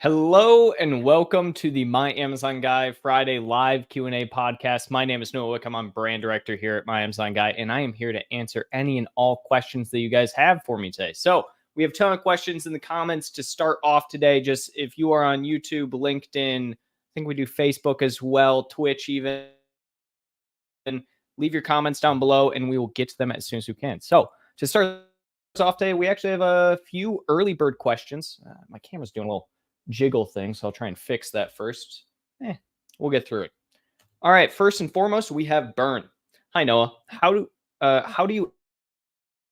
Hello and welcome to the My Amazon Guy Friday live Q&A podcast. My name is Noah Wickham. I'm brand director here at My Amazon Guy, and I am here to answer any and all questions that you guys have for me today. So we have a ton of questions in the comments to start off today. Just if you are on YouTube, LinkedIn, I think we do Facebook as well, Twitch even, leave your comments down below and we will get to them as soon as we can. So to start off today, we actually have a few early bird questions. My camera's doing a little jiggle thing, so I'll try and fix that first. We'll get through it. All right, first and foremost, we have Burn. Hi, Noah. How do you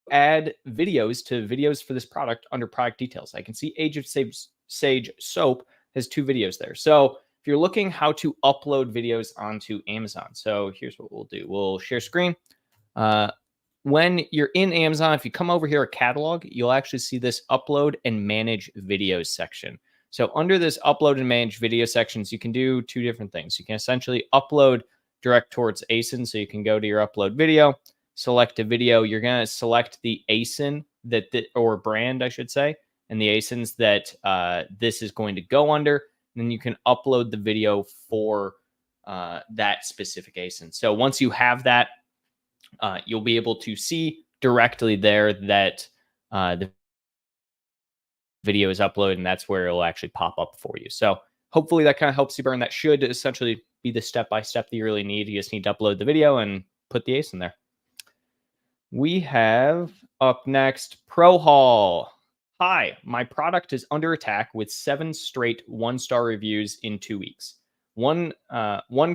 add videos to videos for this product under product details? I can see Age of Sage Soap has 2 videos there. So if you're looking how to upload videos onto Amazon, so here's what we'll do. We'll share screen. When you're in Amazon, if you come over here at catalog, you'll actually see this upload and manage videos section. So under this upload and manage video sections, you can do 2 different things. You can essentially upload direct towards ASIN. So you can go to your upload video, select a video. You're going to select the ASIN or brand, I should say, and the ASINs that this is going to go under. And then you can upload the video for that specific ASIN. So once you have that, you'll be able to see directly there that the video is uploaded, and that's where it'll actually pop up for you. So hopefully that kind of helps you burn. That should essentially be the step-by-step that you really need. You just need to upload the video and put the ASIN there. We have up next Pro Haul. Hi, my product is under attack with 7 straight 1-star reviews in 2 weeks. One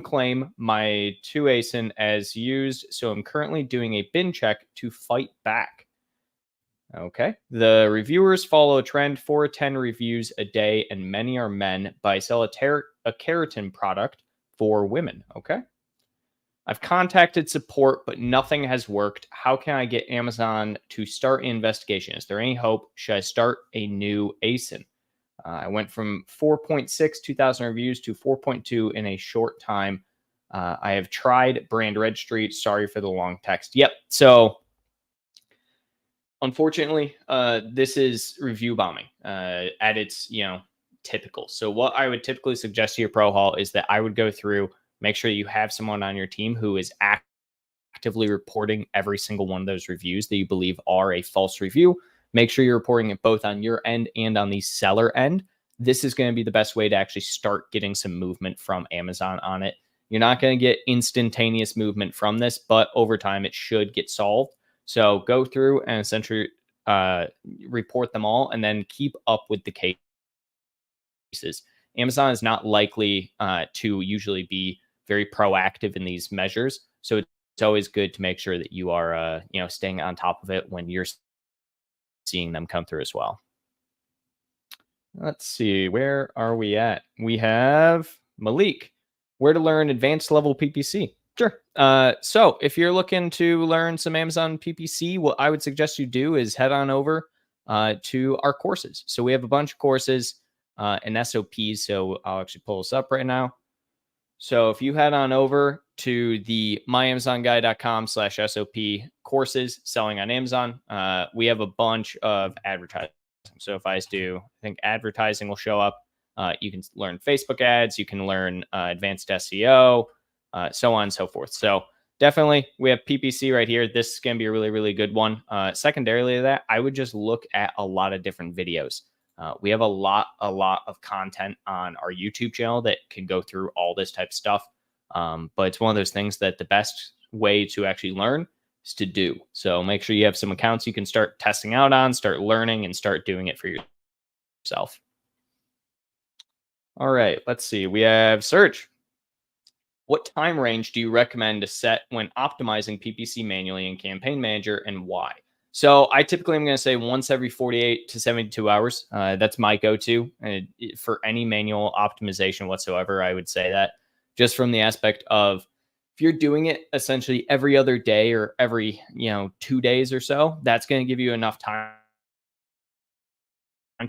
claim my 2 ASIN as used, so I'm currently doing a bin check to fight back. Okay. The reviewers follow a trend 4 to 10 reviews a day, and many are men, but I sell a keratin product for women. Okay. I've contacted support, but nothing has worked. How can I get Amazon to start an investigation? Is there any hope? Should I start a new ASIN? I went from 4.6 2,000 reviews to 4.2 in a short time. I have tried brand registry. Sorry for the long text. Yep. So unfortunately, this is review bombing at its typical. So what I would typically suggest to your Pro Haul is that I would go through, make sure you have someone on your team who is actively reporting every single one of those reviews that you believe are a false review. Make sure you're reporting it both on your end and on the seller end. This is going to be the best way to actually start getting some movement from Amazon on it. You're not going to get instantaneous movement from this, but over time it should get solved. So go through and essentially report them all and then keep up with the cases. Amazon is not likely to usually be very proactive in these measures. So it's always good to make sure that you are staying on top of it when you're seeing them come through as well. Let's see, where are we at? We have Malik. Where to learn advanced level PPC? Sure. So if you're looking to learn some Amazon PPC, what I would suggest you do is head on over to our courses. So we have a bunch of courses and SOPs. So I'll actually pull this up right now. So if you head on over to the myamazonguy.com/SOP courses selling on Amazon, we have a bunch of advertising. So if I do, I think advertising will show up. You can learn Facebook ads. You can learn advanced SEO, so on and so forth. So definitely we have PPC right here. This is going to be a really, really good one. Secondarily to that, I would just look at a lot of different videos. We have a lot of content on our YouTube channel that can go through all this type of stuff. But it's one of those things that the best way to actually learn is to do. So make sure you have some accounts you can start testing out on, start learning, and start doing it for yourself. All right, let's see. We have Serge. What time range do you recommend to set when optimizing PPC manually in Campaign Manager, and why? So I typically am going to say once every 48 to 72 hours. That's my go-to for any manual optimization whatsoever. I would say that just from the aspect of if you're doing it essentially every other day or every 2 days or so, that's going to give you enough time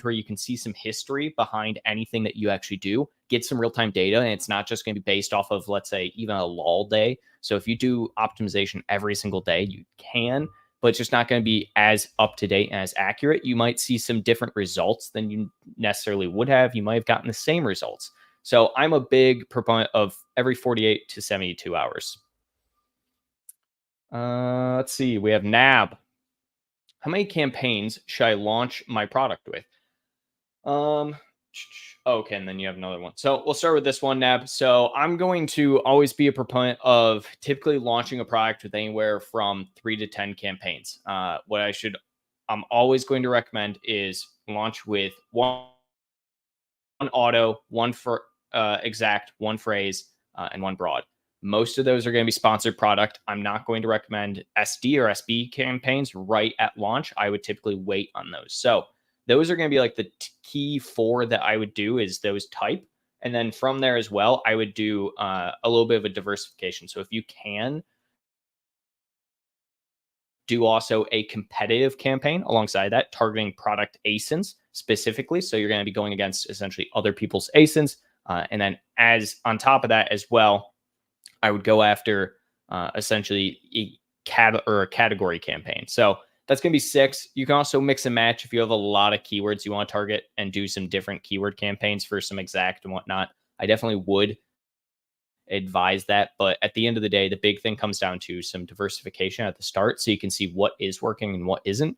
where you can see some history behind anything that you actually do, get some real-time data, and it's not just going to be based off of, let's say, even a lull day. So if you do optimization every single day, you can, but it's just not going to be as up to date and as accurate. You might see some different results than you necessarily would have. You might have gotten the same results. So I'm a big proponent of every 48 to 72 hours. Let's see. We have NAB. How many campaigns should I launch my product with? Um, okay, and then you have another one. So we'll start with this one, Nab. So I'm going to always be a proponent of typically launching a product with anywhere from 3 to 10 campaigns. I'm always going to recommend is launch with one auto, one for exact, one phrase, and one broad. Most of those are going to be sponsored product. I'm not going to recommend SD or SB campaigns right at launch. I would typically wait on those. So those are going to be like the key four that I would do is those type. And then from there as well, I would do a little bit of a diversification. So if you can, do also a competitive campaign alongside that, targeting product ASINs specifically. So you're going to be going against essentially other people's ASINs. And then as on top of that as well, I would go after essentially a category campaign. So that's going to be 6. You can also mix and match if you have a lot of keywords you want to target and do some different keyword campaigns for some exact and whatnot. I definitely would advise that. But at the end of the day, the big thing comes down to some diversification at the start so you can see what is working and what isn't.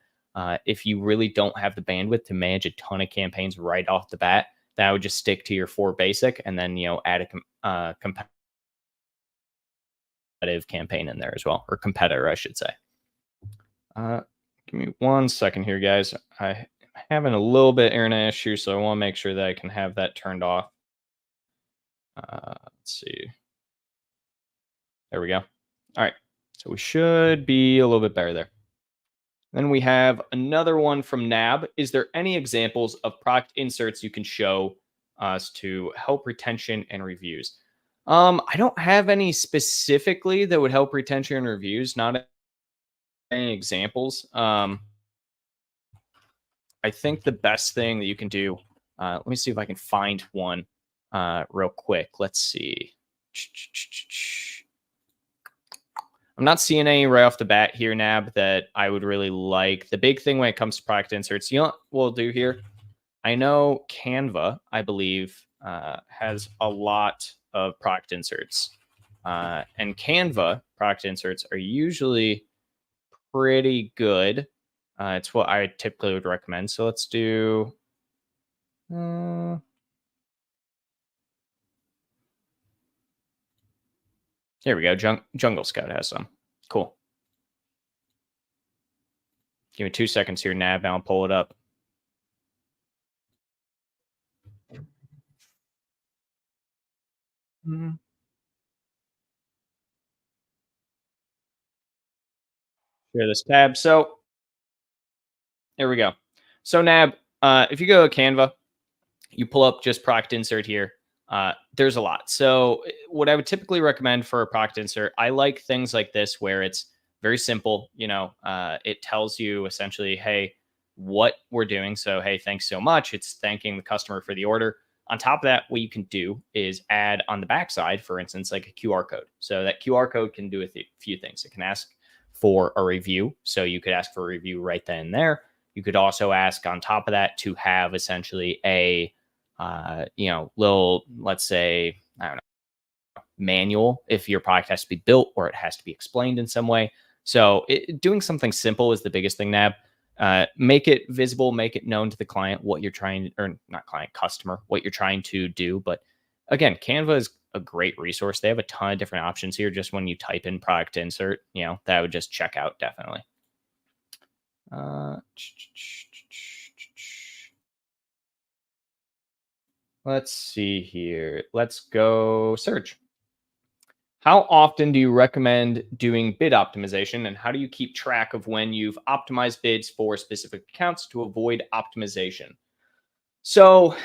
If you really don't have the bandwidth to manage a ton of campaigns right off the bat, then I would just stick to your 4 basic and then, add a competitive campaign in there as well, or competitor, I should say. Give me 1 second here, guys. I'm having a little bit internet issue, so I want to make sure that I can have that turned off. Let's see. There we go. All right. So we should be a little bit better there. Then we have another one from NAB. Is there any examples of product inserts you can show us to help retention and reviews? I don't have any specifically that would help retention and reviews. Not any examples. I think the best thing that you can do. Let me see if I can find one real quick. Let's see. I'm not seeing any right off the bat here, Nab, that I would really like. The big thing when it comes to product inserts, you know what we'll do here? I know Canva, I believe, has a lot of product inserts. And Canva product inserts are usually pretty good. It's what I typically would recommend. So let's do... here we go. Jungle Scout has some. Cool. Give me 2 seconds here, Nav, and I'll pull it up. Share this tab. So there we go. So Nab, if you go to Canva, you pull up just product insert here. There's a lot. So what I would typically recommend for a product insert, I like things like this where it's very simple. It tells you essentially, hey, what we're doing. So, hey, thanks so much. It's thanking the customer for the order. On top of that, what you can do is add on the backside, for instance, like a QR code. So that QR code can do a few things. It can ask for a review. So you could ask for a review right then and there. You could also ask on top of that to have essentially a little, let's say, I don't know, manual if your product has to be built or it has to be explained in some way. So doing something simple is the biggest thing, Nab. Make it visible, make it known to the client what you're trying, or not client, customer, what you're trying to do. But again, Canva is a great resource. They have a ton of different options here. Just when you type in product insert, that I would just check out definitely. Let's see here. Let's go search. How often do you recommend doing bid optimization, and how do you keep track of when you've optimized bids for specific accounts to avoid optimization? So,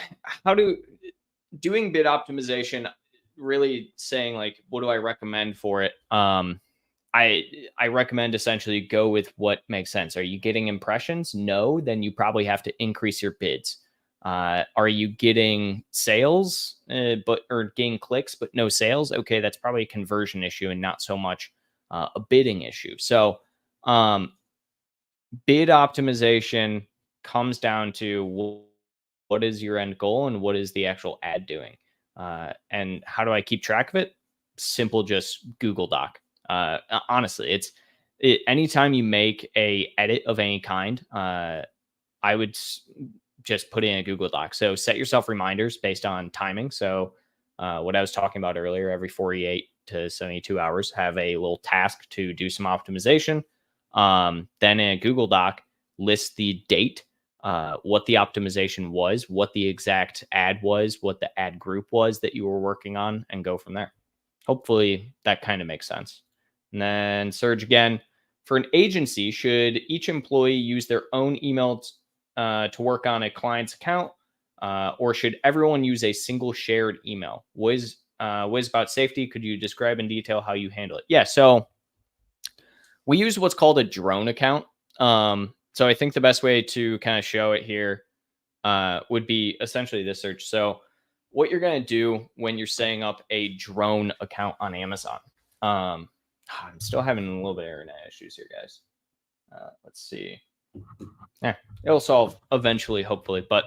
doing bid optimization, really saying like, what do I recommend for it? I recommend essentially go with what makes sense. Are you getting impressions? No, then you probably have to increase your bids. Are you getting sales, or getting clicks, but no sales? Okay, that's probably a conversion issue and not so much a bidding issue. So bid optimization comes down to what is your end goal and what is the actual ad doing. And how do I keep track of it? Simple, just Google Doc. Honestly, anytime you make a edit of any kind, I would just put in a Google Doc. So set yourself reminders based on timing. So what I was talking about earlier, every 48 to 72 hours, have a little task to do some optimization. Then in a Google Doc, list the date, what the optimization was, what the exact ad was, what the ad group was that you were working on, and go from there. Hopefully that kind of makes sense. And then Serge again, for an agency, should each employee use their own email to work on a client's account, or should everyone use a single shared email? Wiz about safety. Could you describe in detail how you handle it? Yeah, so we use what's called a drone account. So I think the best way to kind of show it here would be essentially this search. So what you're going to do when you're setting up a drone account on Amazon. I'm still having a little bit of internet issues here, guys. Let's see. Yeah, it'll solve eventually, hopefully. But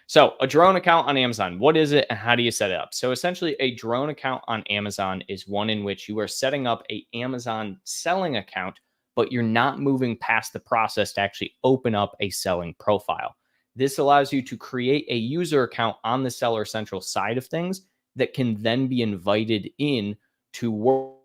so a drone account on Amazon, what is it and how do you set it up? So essentially a drone account on Amazon is one in which you are setting up a Amazon selling account, but you're not moving past the process to actually open up a selling profile. This allows you to create a user account on the Seller Central side of things that can then be invited in to work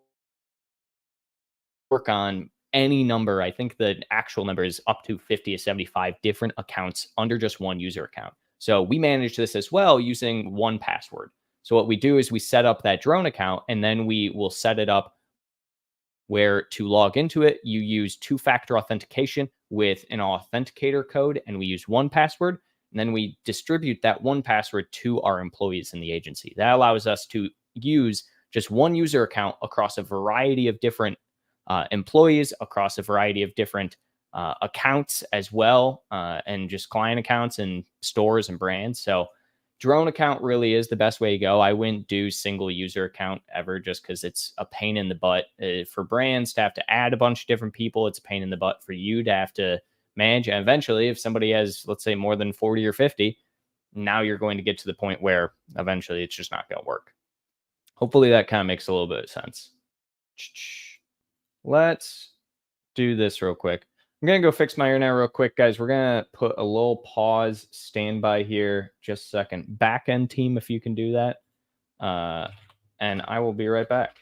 on any number. I think the actual number is up to 50 to 75 different accounts under just one user account. So we manage this as well using 1Password. So what we do is we set up that drone account and then we will set it up where to log into it, you use two-factor authentication with an authenticator code, and we use 1Password. And then we distribute that 1Password to our employees in the agency. That allows us to use just one user account across a variety of different employees, across a variety of different accounts as well, and just client accounts and stores and brands. So drone account really is the best way to go. I wouldn't do single user account ever just because it's a pain in the butt for brands to have to add a bunch of different people. It's a pain in the butt for you to have to manage. And eventually, if somebody has, let's say, more than 40 or 50, now you're going to get to the point where eventually it's just not going to work. Hopefully that kind of makes a little bit of sense. Let's do this real quick. I'm going to go fix my internet real quick, guys. We're going to put a little pause, standby here, just a second. Back end team, if you can do that. And I will be right back.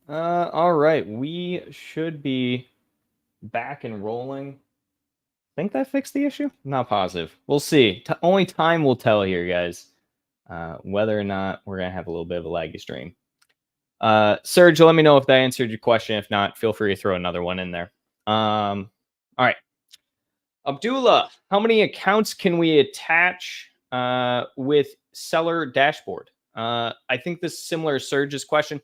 All right, we should be back and rolling. Think that fixed the issue? Not positive. We'll see. Only time will tell here, guys, whether or not we're gonna have a little bit of a laggy stream. Serge, let me know if that answered your question. If not, feel free to throw another one in there. All right. Abdullah, how many accounts can we attach with seller dashboard? I think this is similar to Serge's question.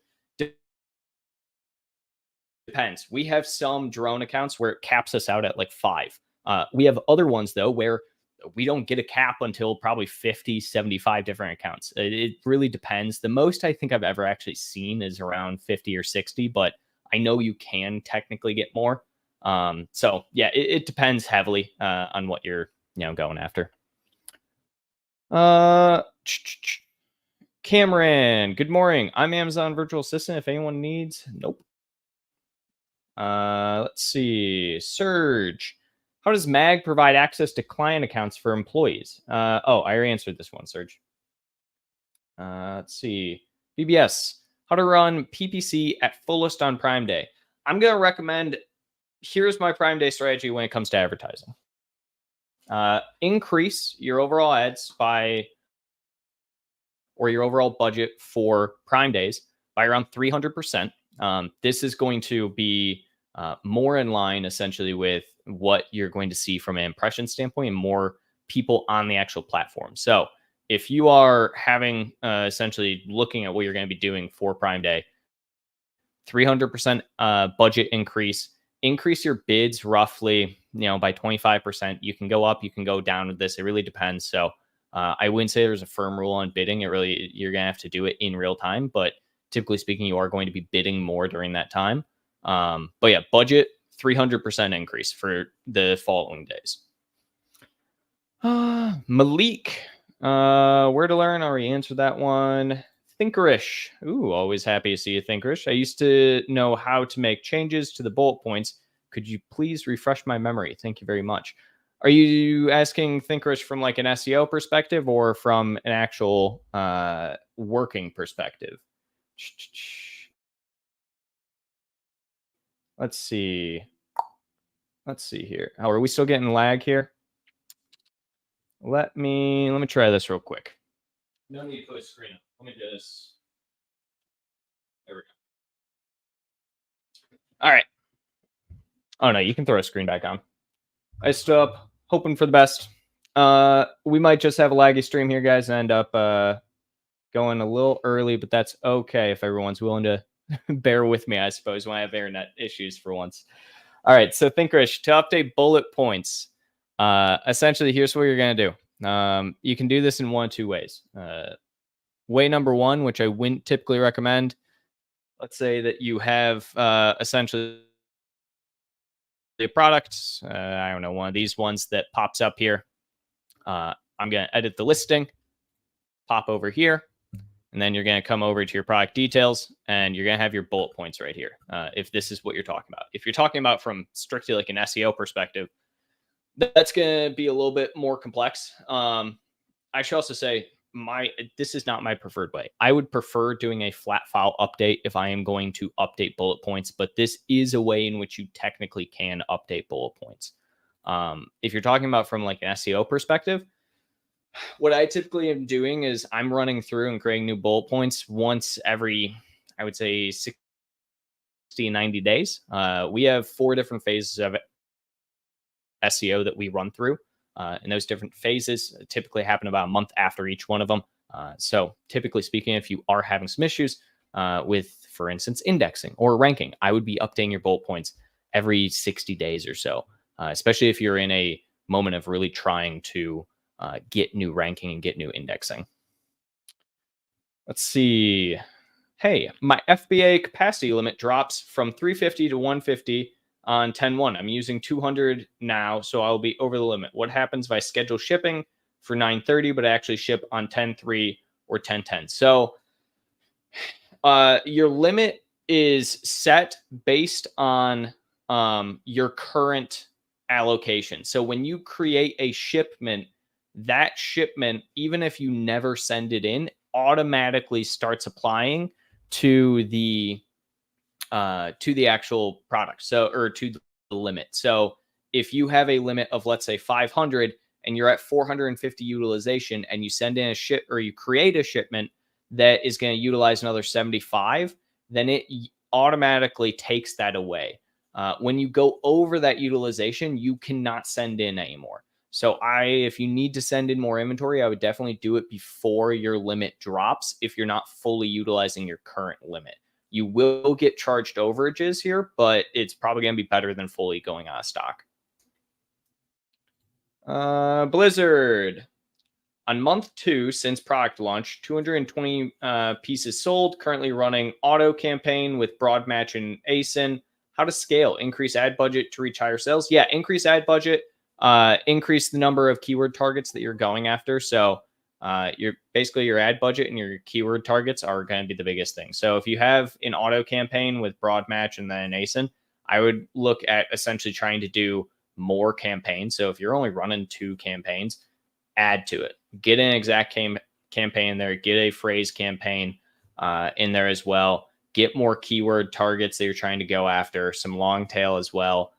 Depends. We have some drone accounts where it caps us out at like 5. We have other ones, though, where we don't get a cap until probably 50, 75 different accounts. It really depends. The most I think I've ever actually seen is around 50 or 60, but I know you can technically get more. So yeah, it depends heavily on what you're going after. Cameron, good morning. I'm Amazon virtual assistant. If anyone needs, nope. Let's see. Serge, how does MAG provide access to client accounts for employees? Oh, I already answered this one, Serge. Let's see. BBS, how to run PPC at fullest on Prime Day. I'm going to recommend, here's my Prime Day strategy when it comes to advertising. Increase your overall ads by, or your overall budget for Prime Days by around 300%. This is going to be more in line essentially with what you're going to see from an impression standpoint and more people on the actual platform. So if you are having essentially looking at what you're going to be doing for Prime Day, 300% budget increase your bids roughly, by 25%. You can go up, you can go down with this. It really depends. So I wouldn't say there's a firm rule on bidding. You're going to have to do it in real time, but typically speaking, you are going to be bidding more during that time. But yeah, budget 300% increase for the following days. Malik, where to learn? Already answered that one. Thinkerish. Ooh, always happy to see you, Thinkerish. I used to know how to make changes to the bullet points. Could you please refresh my memory? Thank you very much. Are you asking Thinkerish from like an SEO perspective or from an actual working perspective? Let's see. Let's see here. Oh, are we still getting lag here? Let me try this real quick. No need to put a screen up. Let me just. There we go. All right. Oh no, you can throw a screen back on. I stood up, hoping for the best. We might just have a laggy stream here, guys, and end up going a little early, but that's okay if everyone's willing to bear with me, I suppose, when I have internet issues for once. All right, so Thinkerish, to update bullet points, essentially, here's what you're going to do. You can do this in one of two ways. Way number one, which I wouldn't typically recommend, let's say that you have essentially a product, I don't know, one of these ones that pops up here. I'm going to edit the listing, pop over here, and then you're going to come over to your product details, and you're going to have your bullet points right here, if this is what you're talking about. If you're talking about from strictly like an SEO perspective, that's going to be a little bit more complex. I should also say, this is not my preferred way. I would prefer doing a flat file update if I am going to update bullet points, but this is a way in which you technically can update bullet points. If you're talking about from like an SEO perspective, what I typically am doing is I'm running through and creating new bullet points once every, I would say, 60, 90 days. We have 4 different phases of SEO that we run through. And those different phases typically happen about a month after each one of them. So typically speaking, if you are having some issues with, for instance, indexing or ranking, I would be updating your bullet points every 60 days or so, especially if you're in a moment of really trying to get new ranking and get new indexing. Let's see. Hey, my FBA capacity limit drops from 350 to 150 on 10/1. I'm using 200 now, so I'll be over the limit. What happens if I schedule shipping for 9/30, but I actually ship on 10/3 or 10/10? So your limit is set based on your current allocation. So when you create a shipment, that shipment, even if you never send it in, automatically starts applying to the actual product. So, or to the limit. So if you have a limit of, let's say 500 and you're at 450 utilization and you send in a ship or you create a shipment that is going to utilize another 75, then it automatically takes that away. When you go over that utilization, you cannot send in anymore. So if you need to send in more inventory, I would definitely do it before your limit drops if you're not fully utilizing your current limit. You will get charged overages here, but it's probably going to be better than fully going out of stock. Blizzard. On month 2 since product launch, 220 pieces sold, currently running auto campaign with broad match and ASIN. How to scale? Increase ad budget to reach higher sales? Yeah, increase ad budget, increase the number of keyword targets that you're going after. So your ad budget and your keyword targets are going to be the biggest thing. So if you have an auto campaign with broad match and then an ASIN, I would look at essentially trying to do more campaigns. So if you're only running 2 campaigns, add to it. Get an exact campaign there. Get a phrase campaign. in there as well. Get more keyword targets that you're trying to go after, some long tail as well.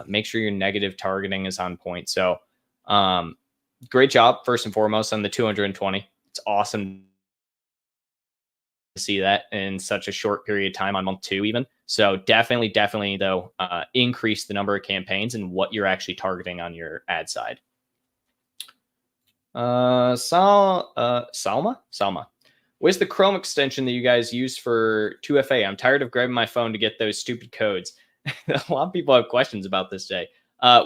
Make sure your negative targeting is on point. So, great job, first and foremost, on the 220. It's awesome to see that in such a short period of time on month 2 even. So definitely though, increase the number of campaigns and what you're actually targeting on your ad side. Salma, what's the Chrome extension that you guys use for 2FA? I'm tired of grabbing my phone to get those stupid codes. A lot of people have questions about this today.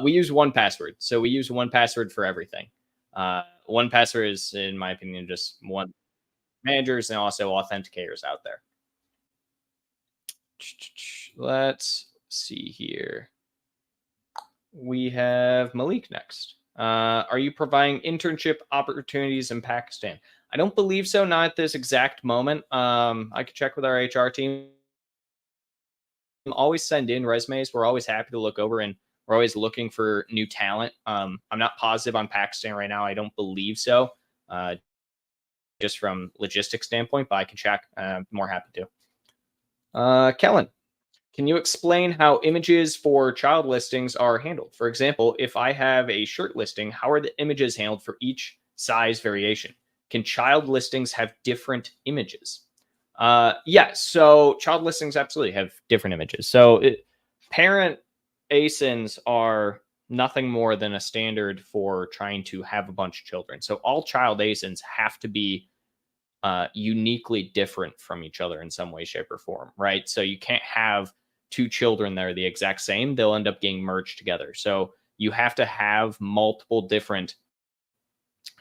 We use 1Password. So we use 1Password for everything. 1Password is, in my opinion, just one managers and also authenticators out there. Let's see here. We have Malik next. Are you providing internship opportunities in Pakistan? I don't believe so, not at this exact moment. I could check with our HR team. Always send in resumes. We're always happy to look over, and we're always looking for new talent. I'm not positive on Pakistan right now. I don't believe so. Just from logistics standpoint, but I can check. I'm more happy to. Kellen, can you explain how images for child listings are handled? For example, if I have a shirt listing, how are the images handled for each size variation? Can child listings have different images? Yeah, so child listings absolutely have different images. So parent ASINs are nothing more than a standard for trying to have a bunch of children. So all child ASINs have to be uniquely different from each other in some way, shape, or form, right? So you can't have 2 children that are the exact same. They'll end up getting merged together. So you have to have multiple different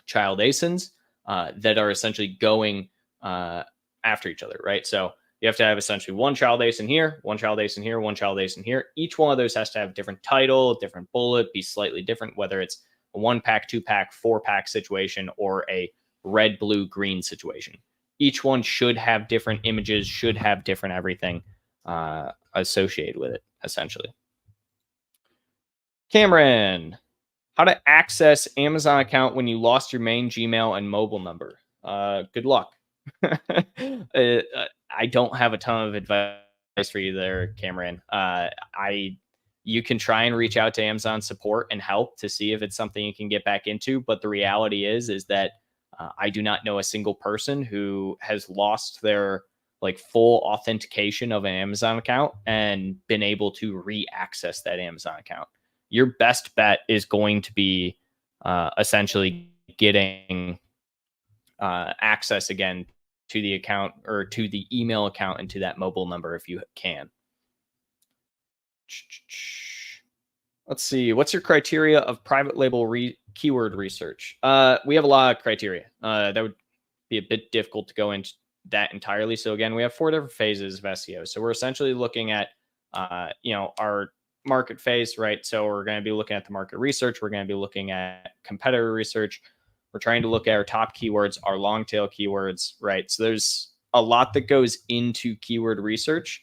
child ASINs that are essentially going after each other, right? So you have to have essentially one child ASIN here, one child ASIN here, one child ASIN here. Each one of those has to have a different title, different bullet, be slightly different, whether it's a 1-pack, 2-pack, 4-pack situation or a red, blue, green situation. Each one should have different images, should have different everything associated with it, essentially. Cameron, how to access Amazon account when you lost your main Gmail and mobile number. Good luck. I don't have a ton of advice for you there, Cameron. You can try and reach out to Amazon support and help to see if it's something you can get back into. But the reality is that I do not know a single person who has lost their like full authentication of an Amazon account and been able to re-access that Amazon account. Your best bet is going to be essentially getting access again to the account or to the email account and to that mobile number if you can. Let's see. What's your criteria of private label keyword research? We have a lot of criteria. That would be a bit difficult to go into that entirely. So again, we have 4 different phases of SEO. So we're essentially looking at, our market phase, right? So we're going to be looking at the market research. We're going to be looking at competitor research. We're trying to look at our top keywords, our long tail keywords, right? So there's a lot that goes into keyword research.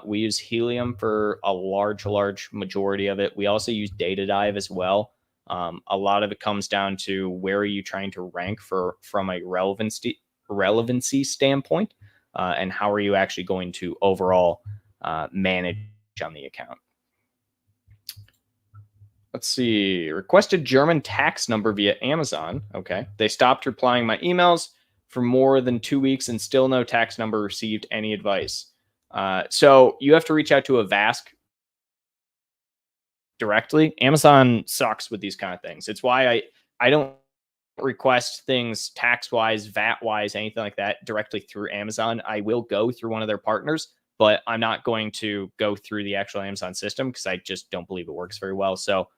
We use Helium for a large majority of it. We also use Data Dive as well. A lot of it comes down to where are you trying to rank from a relevancy standpoint, and how are you actually going to overall manage on the account. Let's see. Requested German tax number via Amazon. Okay. They stopped replying my emails for more than 2 weeks and still no tax number received. Any advice? So you have to reach out to a VASC directly. Amazon sucks with these kind of things. It's why I don't request things tax wise, VAT wise, anything like that directly through Amazon. I will go through one of their partners, but I'm not going to go through the actual Amazon system because I just don't believe it works very well. So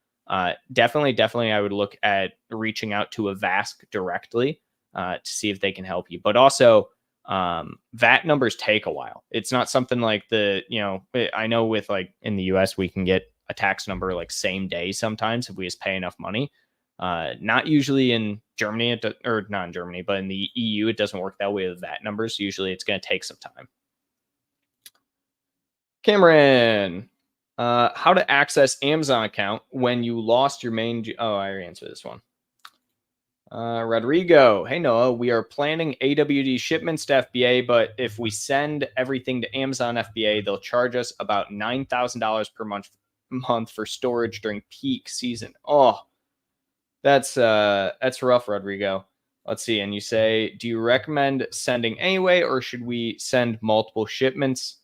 definitely I would look at reaching out to a VASC directly to see if they can help you. But also VAT numbers take a while. It's not something like I know with like in the US, we can get a tax number like same day sometimes if we just pay enough money. Not usually in Germany, or not in Germany, but in the EU, it doesn't work that way with VAT numbers. Usually it's going to take some time. Cameron, how to access Amazon account when you lost your main... I already answered this one. Rodrigo, hey Noah, we are planning AWD shipments to FBA, but if we send everything to Amazon FBA, they'll charge us about $9,000 per month for storage during peak season. Oh, that's rough, Rodrigo. Let's see. And you say, do you recommend sending anyway, or should we send multiple shipments?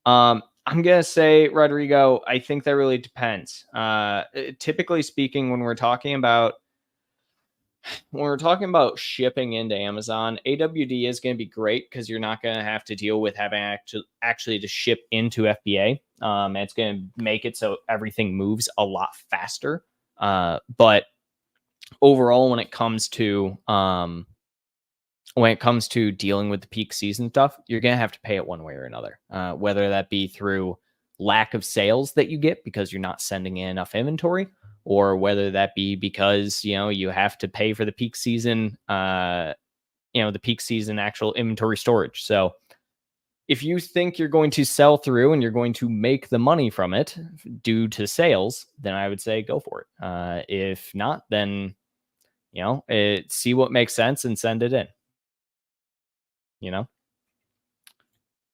I'm gonna say, Rodrigo, I think that really depends. Typically speaking, when we're talking about shipping into Amazon, AWD is going to be great because you're not going to have to deal with having actually to ship into FBA. It's going to make it so everything moves a lot faster. But overall, when it comes to dealing with the peak season stuff, you're going to have to pay it one way or another, whether that be through lack of sales that you get because you're not sending in enough inventory, or whether that be because, you have to pay for the peak season, the peak season actual inventory storage. So if you think you're going to sell through and you're going to make the money from it due to sales, then I would say go for it. If not, then, see what makes sense and send it in.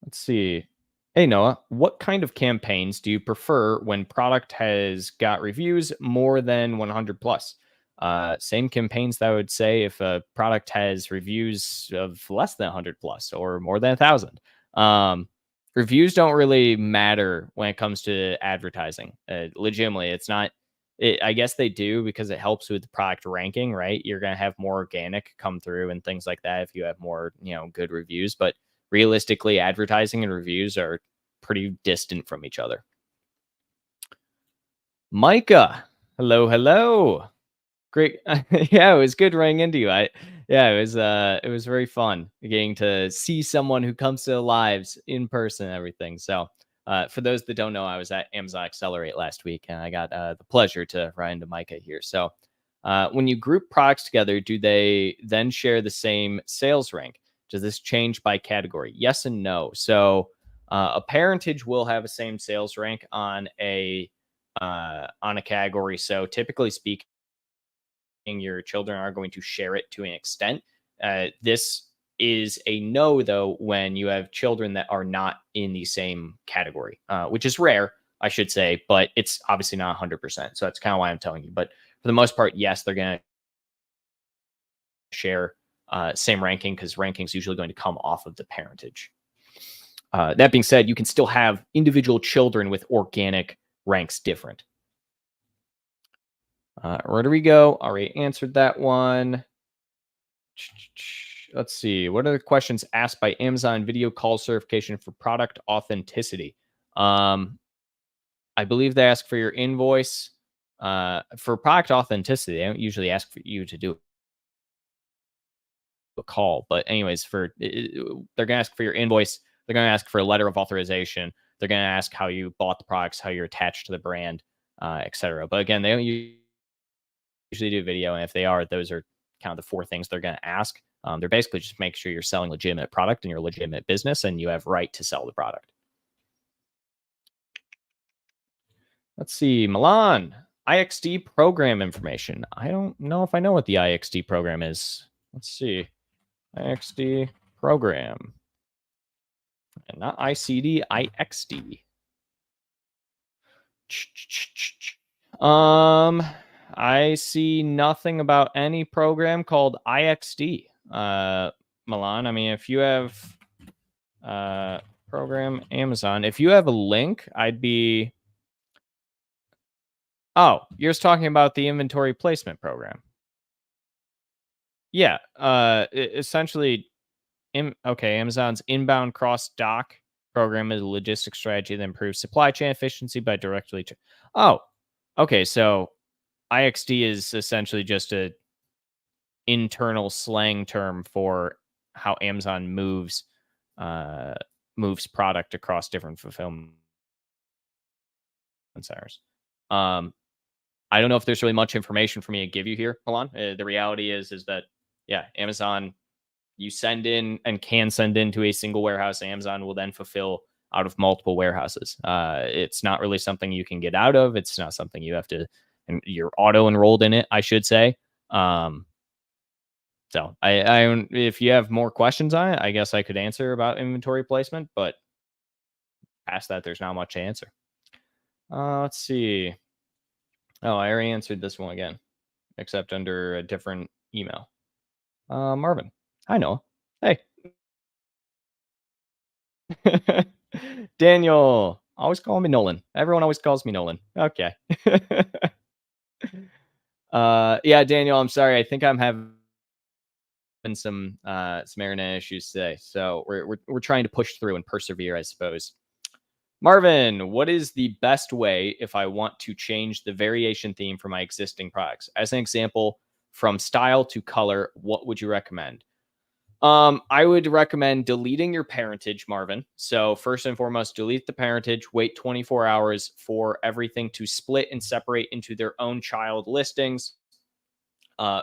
Let's see. Hey, Noah, what kind of campaigns do you prefer when product has got reviews more than 100 plus? Same campaigns that I would say if a product has reviews of less than 100 plus or more than 1,000. Reviews don't really matter when it comes to advertising. Legitimately, it's not. I guess they do because it helps with the product ranking, right? You're going to have more organic come through and things like that if you have more, good reviews. But realistically, advertising and reviews are pretty distant from each other. Micah, hello. Great. Yeah, it was good running into you. It was very fun getting to see someone who comes to the lives in person and everything. So for those that don't know, I was at Amazon Accelerate last week, and I got the pleasure to run into Micah here. So when you group products together, do they then share the same sales rank? Does this change by category? Yes and no. So a parentage will have the same sales rank on a category. So typically speaking, your children are going to share it to an extent. This is a no, though, when you have children that are not in the same category, which is rare, I should say, but it's obviously not 100%. So that's kind of why I'm telling you. But for the most part, yes, they're going to share same ranking because ranking is usually going to come off of the parentage. That being said, you can still have individual children with organic ranks different. Rodrigo already answered that one. Let's see. What are the questions asked by Amazon video call certification for product authenticity? I believe they ask for your invoice. For product authenticity, they don't usually ask for you to do a call. But anyways, they're going to ask for your invoice. They're going to ask for a letter of authorization. They're going to ask how you bought the products, how you're attached to the brand, etc. But again, they don't usually do video. And if they are, those are kind of the four things they're going to ask. They're basically just make sure you're selling legitimate product and you're a legitimate business and you have right to sell the product. Let's see. Milan, IXD program information. I don't know if I know what the IXD program is. Let's see. IXD program. And not ICD, IXD. I see nothing about any program called IXD. Milan, I mean, if you have program Amazon, if you have a link, I'd be... Oh, you're just talking about the inventory placement program. Yeah, essentially, Amazon's inbound cross-dock program is a logistics strategy that improves supply chain efficiency by directly... okay, so IXD is essentially just a internal slang term for how Amazon moves product across different fulfillment centers. I don't know if there's really much information for me to give you here, Milan. The reality is that, yeah, Amazon, you send in and can send into a single warehouse. Amazon will then fulfill out of multiple warehouses. It's not really something you can get out of. It's not something you have to, and you're auto enrolled in it, I should say. So if you have more questions on it, I guess I could answer about inventory placement, but past that, there's not much to answer. Let's see. Oh, I already answered this one again, except under a different email. Marvin. Hi, Noah. Hey. Daniel. Always call me Nolan. Everyone always calls me Nolan. Okay. Yeah, Daniel, I'm sorry. I think I'm having some internet issues today. So we're trying to push through and persevere, I suppose. Marvin, what is the best way if I want to change the variation theme for my existing products? As an example, from style to color, what would you recommend? I would recommend deleting your parentage, Marvin. So first and foremost, delete the parentage, wait 24 hours for everything to split and separate into their own child listings.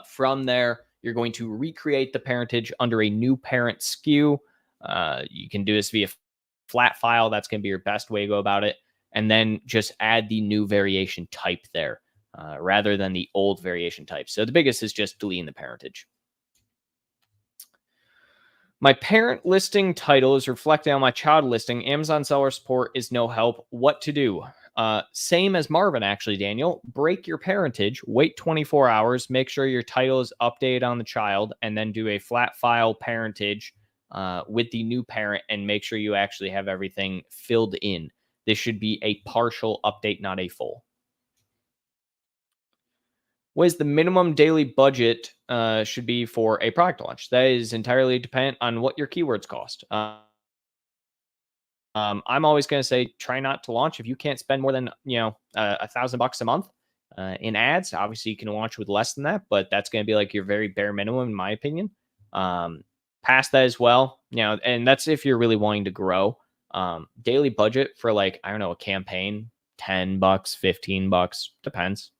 From there, you're going to recreate the parentage under a new parent SKU. You can do this via flat file. That's going to be your best way to go about it. And then just add the new variation type there rather than the old variation type. So the biggest is just deleting the parentage. My parent listing title is reflecting on my child listing. Amazon seller support is no help. What to do? Same as Marvin, actually, Daniel. Break your parentage, wait 24 hours, make sure your title is updated on the child, and then do a flat file parentage with the new parent and make sure you actually have everything filled in. This should be a partial update, not a full. What is the minimum daily budget should be for a product launch? That is entirely dependent on what your keywords cost. I'm always going to say try not to launch if you can't spend more than $1,000 a month in ads. Obviously, you can launch with less than that, but that's going to be like your very bare minimum, in my opinion. Past that as well, and that's if you're really wanting to grow. Daily budget for like I don't know a campaign, $10, $15, depends.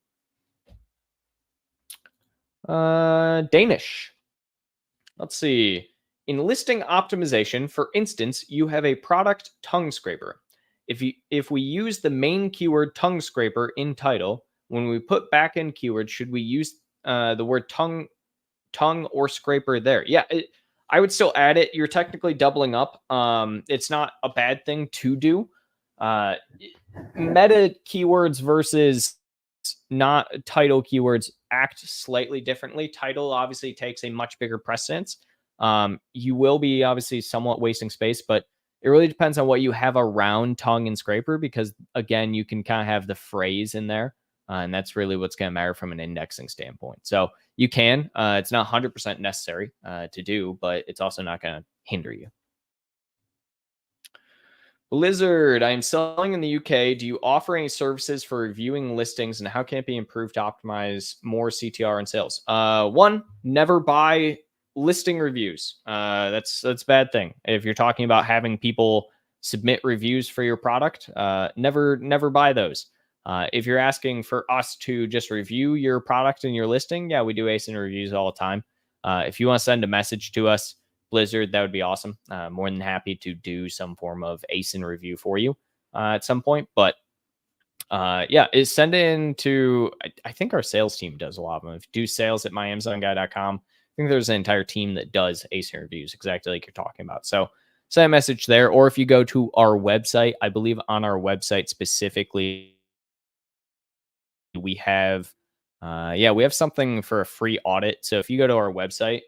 Danish. Let's see. In listing optimization, for instance, you have a product tongue scraper. If we use the main keyword tongue scraper in title, when we put back in keywords, should we use the word tongue or scraper there? Yeah, I would still add it. You're technically doubling up. It's not a bad thing to do. Meta keywords versus not title keywords act slightly differently. Title obviously takes a much bigger precedence. You will be obviously somewhat wasting space, but it really depends on what you have around tongue and scraper because again, you can kind of have the phrase in there. And that's really what's going to matter from an indexing standpoint. So you can, it's not 100% necessary to do, but it's also not going to hinder you. Blizzard, I'm selling in the UK. Do you offer any services for reviewing listings and how can it be improved to optimize more CTR and sales? One, never buy listing reviews. That's a bad thing. If you're talking about having people submit reviews for your product, never buy those. If you're asking for us to just review your product and your listing, yeah, we do ASIN reviews all the time. If you want to send a message to us, Blizzard, that would be awesome. More than happy to do some form of ASIN review for you at some point. But yeah, send it in to, I think our sales team does a lot of them. If you do sales at myamazonguy.com, I think there's an entire team that does ASIN reviews, exactly like you're talking about. So send a message there. Or if you go to our website, I believe on our website specifically, we have, we have something for a free audit. So if you go to our website,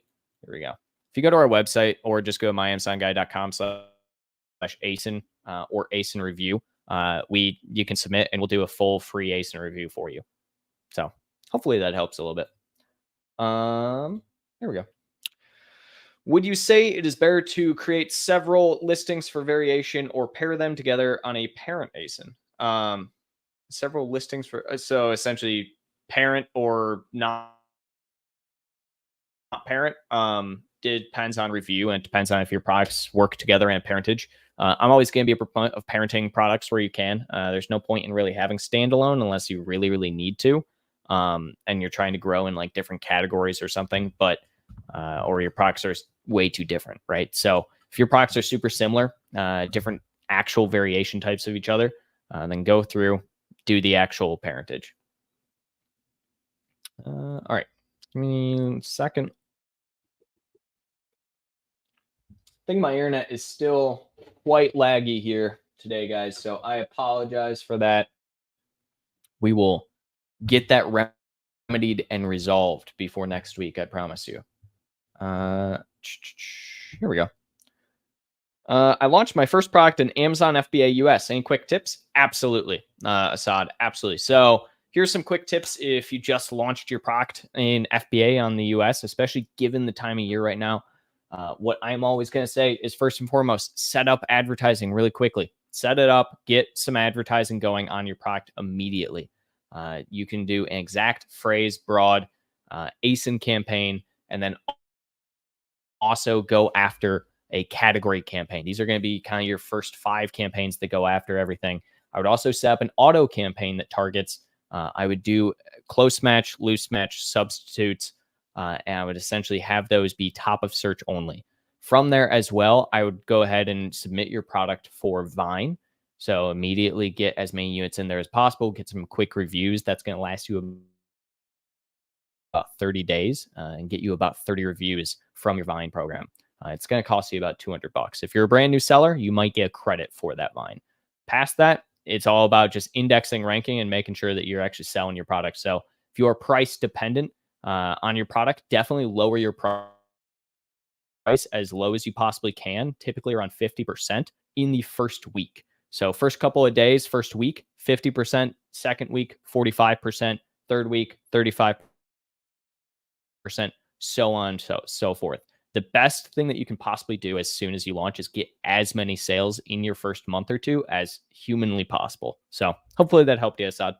here we go. If you go to our website or just go to myamazonguy.com/ASIN or ASIN review, you can submit and we'll do a full free ASIN review for you. So hopefully that helps a little bit. There we go. Would you say it is better to create several listings for variation or pair them together on a parent ASIN? Several listings for so essentially parent or not parent. Depends on review and it depends on if your products work together and parentage. I'm always going to be a proponent of parenting products where you can. There's no point in really having standalone unless you really need to, and you're trying to grow in like different categories or something. But or your products are way too different, right? So if your products are super similar, different actual variation types of each other, then go through, do the actual parentage. All right, give me a second. think my internet is still quite laggy here today, guys. So I apologize for that. We will get that remedied and resolved before next week. I promise you. Here we go. I launched my first product in Amazon FBA US. Any quick tips? Absolutely, Assad. Absolutely. So here's some quick tips if you just launched your product in FBA on the US, especially given the time of year right now. What I'm always going to say is first and foremost, set up advertising really quickly. Set it up, get some advertising going on your product immediately. You can do an exact phrase, broad, ASIN campaign, and then also go after a category campaign. These are going to be kind of your first 5 campaigns that go after everything. I would also set up an auto campaign that targets. I would do close match, loose match, substitutes, and I would essentially have those be top of search only. From there as well, I would go ahead and submit your product for Vine. So immediately get as many units in there as possible, get some quick reviews. That's going to last you about 30 days and get you about 30 reviews from your Vine program. It's going to cost you about $200. If you're a brand new seller, you might get credit for that Vine. Past that, it's all about just indexing, ranking, and making sure that you're actually selling your product. So if you are price dependent on your product, definitely lower your price as low as you possibly can, typically around 50% in the first week. So first couple of days, first week, 50%, second week, 45%, third week, 35%, so on, so forth. The best thing that you can possibly do as soon as you launch is get as many sales in your first month or two as humanly possible. So hopefully that helped you, Assad.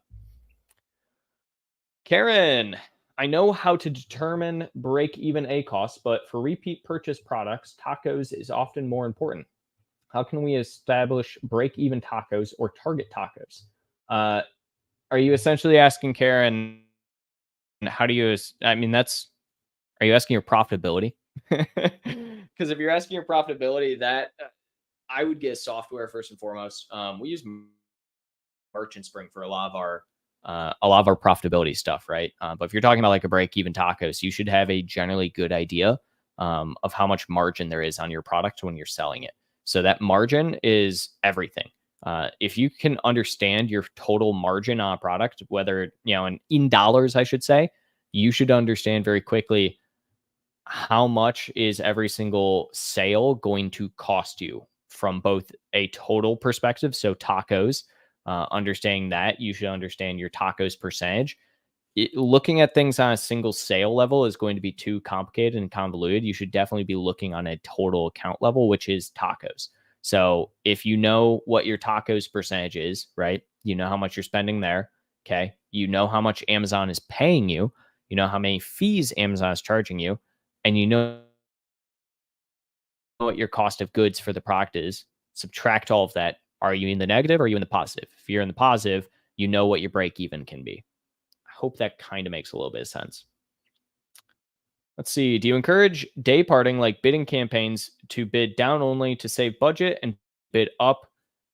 Karen, I know how to determine break-even ACoS, but for repeat purchase products, tacos is often more important. How can we establish break-even tacos or target tacos? Are you essentially asking, Karen, how do you, I mean, are you asking your profitability? Because if you're asking your profitability, that I would get software first and foremost. We use Merchant Spring for a lot of our profitability stuff, right? But if you're talking about like a break-even tacos, you should have a generally good idea of how much margin there is on your product when you're selling it. So that margin is everything. If you can understand your total margin on a product, whether, in dollars, I should say, you should understand very quickly how much is every single sale going to cost you from both a total perspective. So tacos, understanding that, you should understand your tacos percentage. Looking at things on a single sale level is going to be too complicated and convoluted. You should definitely be looking on a total account level, which is tacos. So if you know what your tacos percentage is, right? You know how much you're spending there. Okay. You know how much Amazon is paying you. You know how many fees Amazon is charging you. And you know what your cost of goods for the product is. Subtract all of that. Are you in the negative or are you in the positive? If you're in the positive, you know what your break even can be. I hope that kind of makes a little bit of sense. Let's see. Do you encourage day parting like bidding campaigns to bid down only to save budget and bid up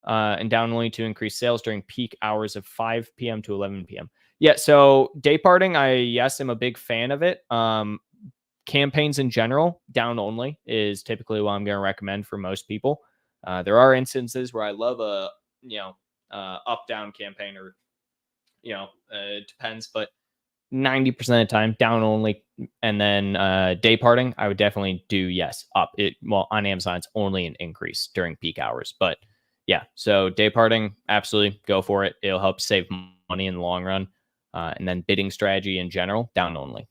and down only to increase sales during peak hours of 5 p.m. to 11 p.m.? Yeah. So day parting, yes, I'm a big fan of it. Campaigns in general, down only is typically what I'm going to recommend for most people. There are instances where I love a, up down campaign or, it depends, but 90% of the time down only. And then day parting, I would definitely do yes, up. On Amazon, it's only an increase during peak hours. But yeah, so day parting, absolutely go for it. It'll help save money in the long run. And then bidding strategy in general, down only.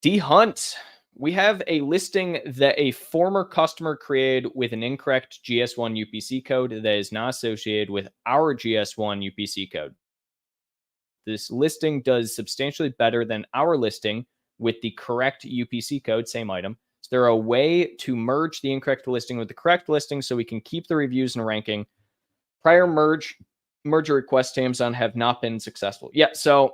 D Hunt, we have a listing that a former customer created with an incorrect GS1 UPC code that is not associated with our GS1 UPC code. This listing does substantially better than our listing with the correct UPC code, same item. Is there a way to merge the incorrect listing with the correct listing so we can keep the reviews and ranking? Prior merger requests to Amazon have not been successful. Yeah, so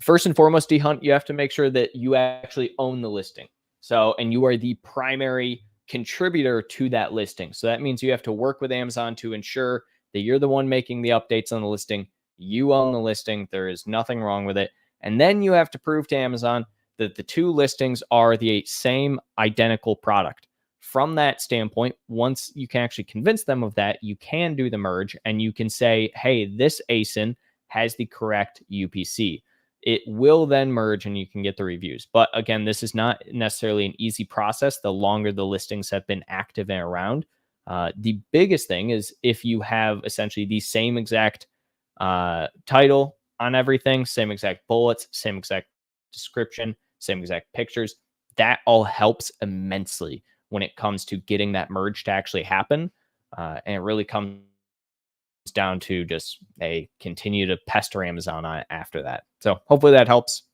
first and foremost, D Hunt, you have to make sure that you actually own the listing. So, and you are the primary contributor to that listing. So that means you have to work with Amazon to ensure that you're the one making the updates on the listing. You own the listing. There is nothing wrong with it. And then you have to prove to Amazon that the two listings are the same identical product. From that standpoint, once you can actually convince them of that, you can do the merge and you can say, hey, this ASIN has the correct UPC. It will then merge and you can get the reviews. But again, this is not necessarily an easy process the longer the listings have been active and around. The biggest thing is if you have essentially the same exact title on everything, same exact bullets, same exact description, same exact pictures, that all helps immensely when it comes to getting that merge to actually happen. And it really comes down to just a continue to pester Amazon on it after that. So hopefully that helps.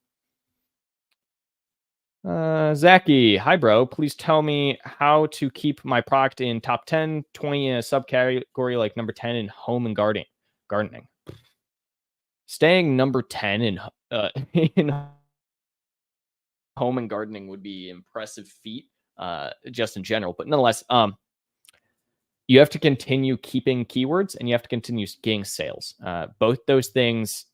Zachy, hi bro. Please tell me how to keep my product in top 10, 20 in a subcategory like number 10 in home and gardening. Staying number 10 in in home and gardening would be impressive feat, just in general. But nonetheless, you have to continue keeping keywords and you have to continue getting sales. Both those things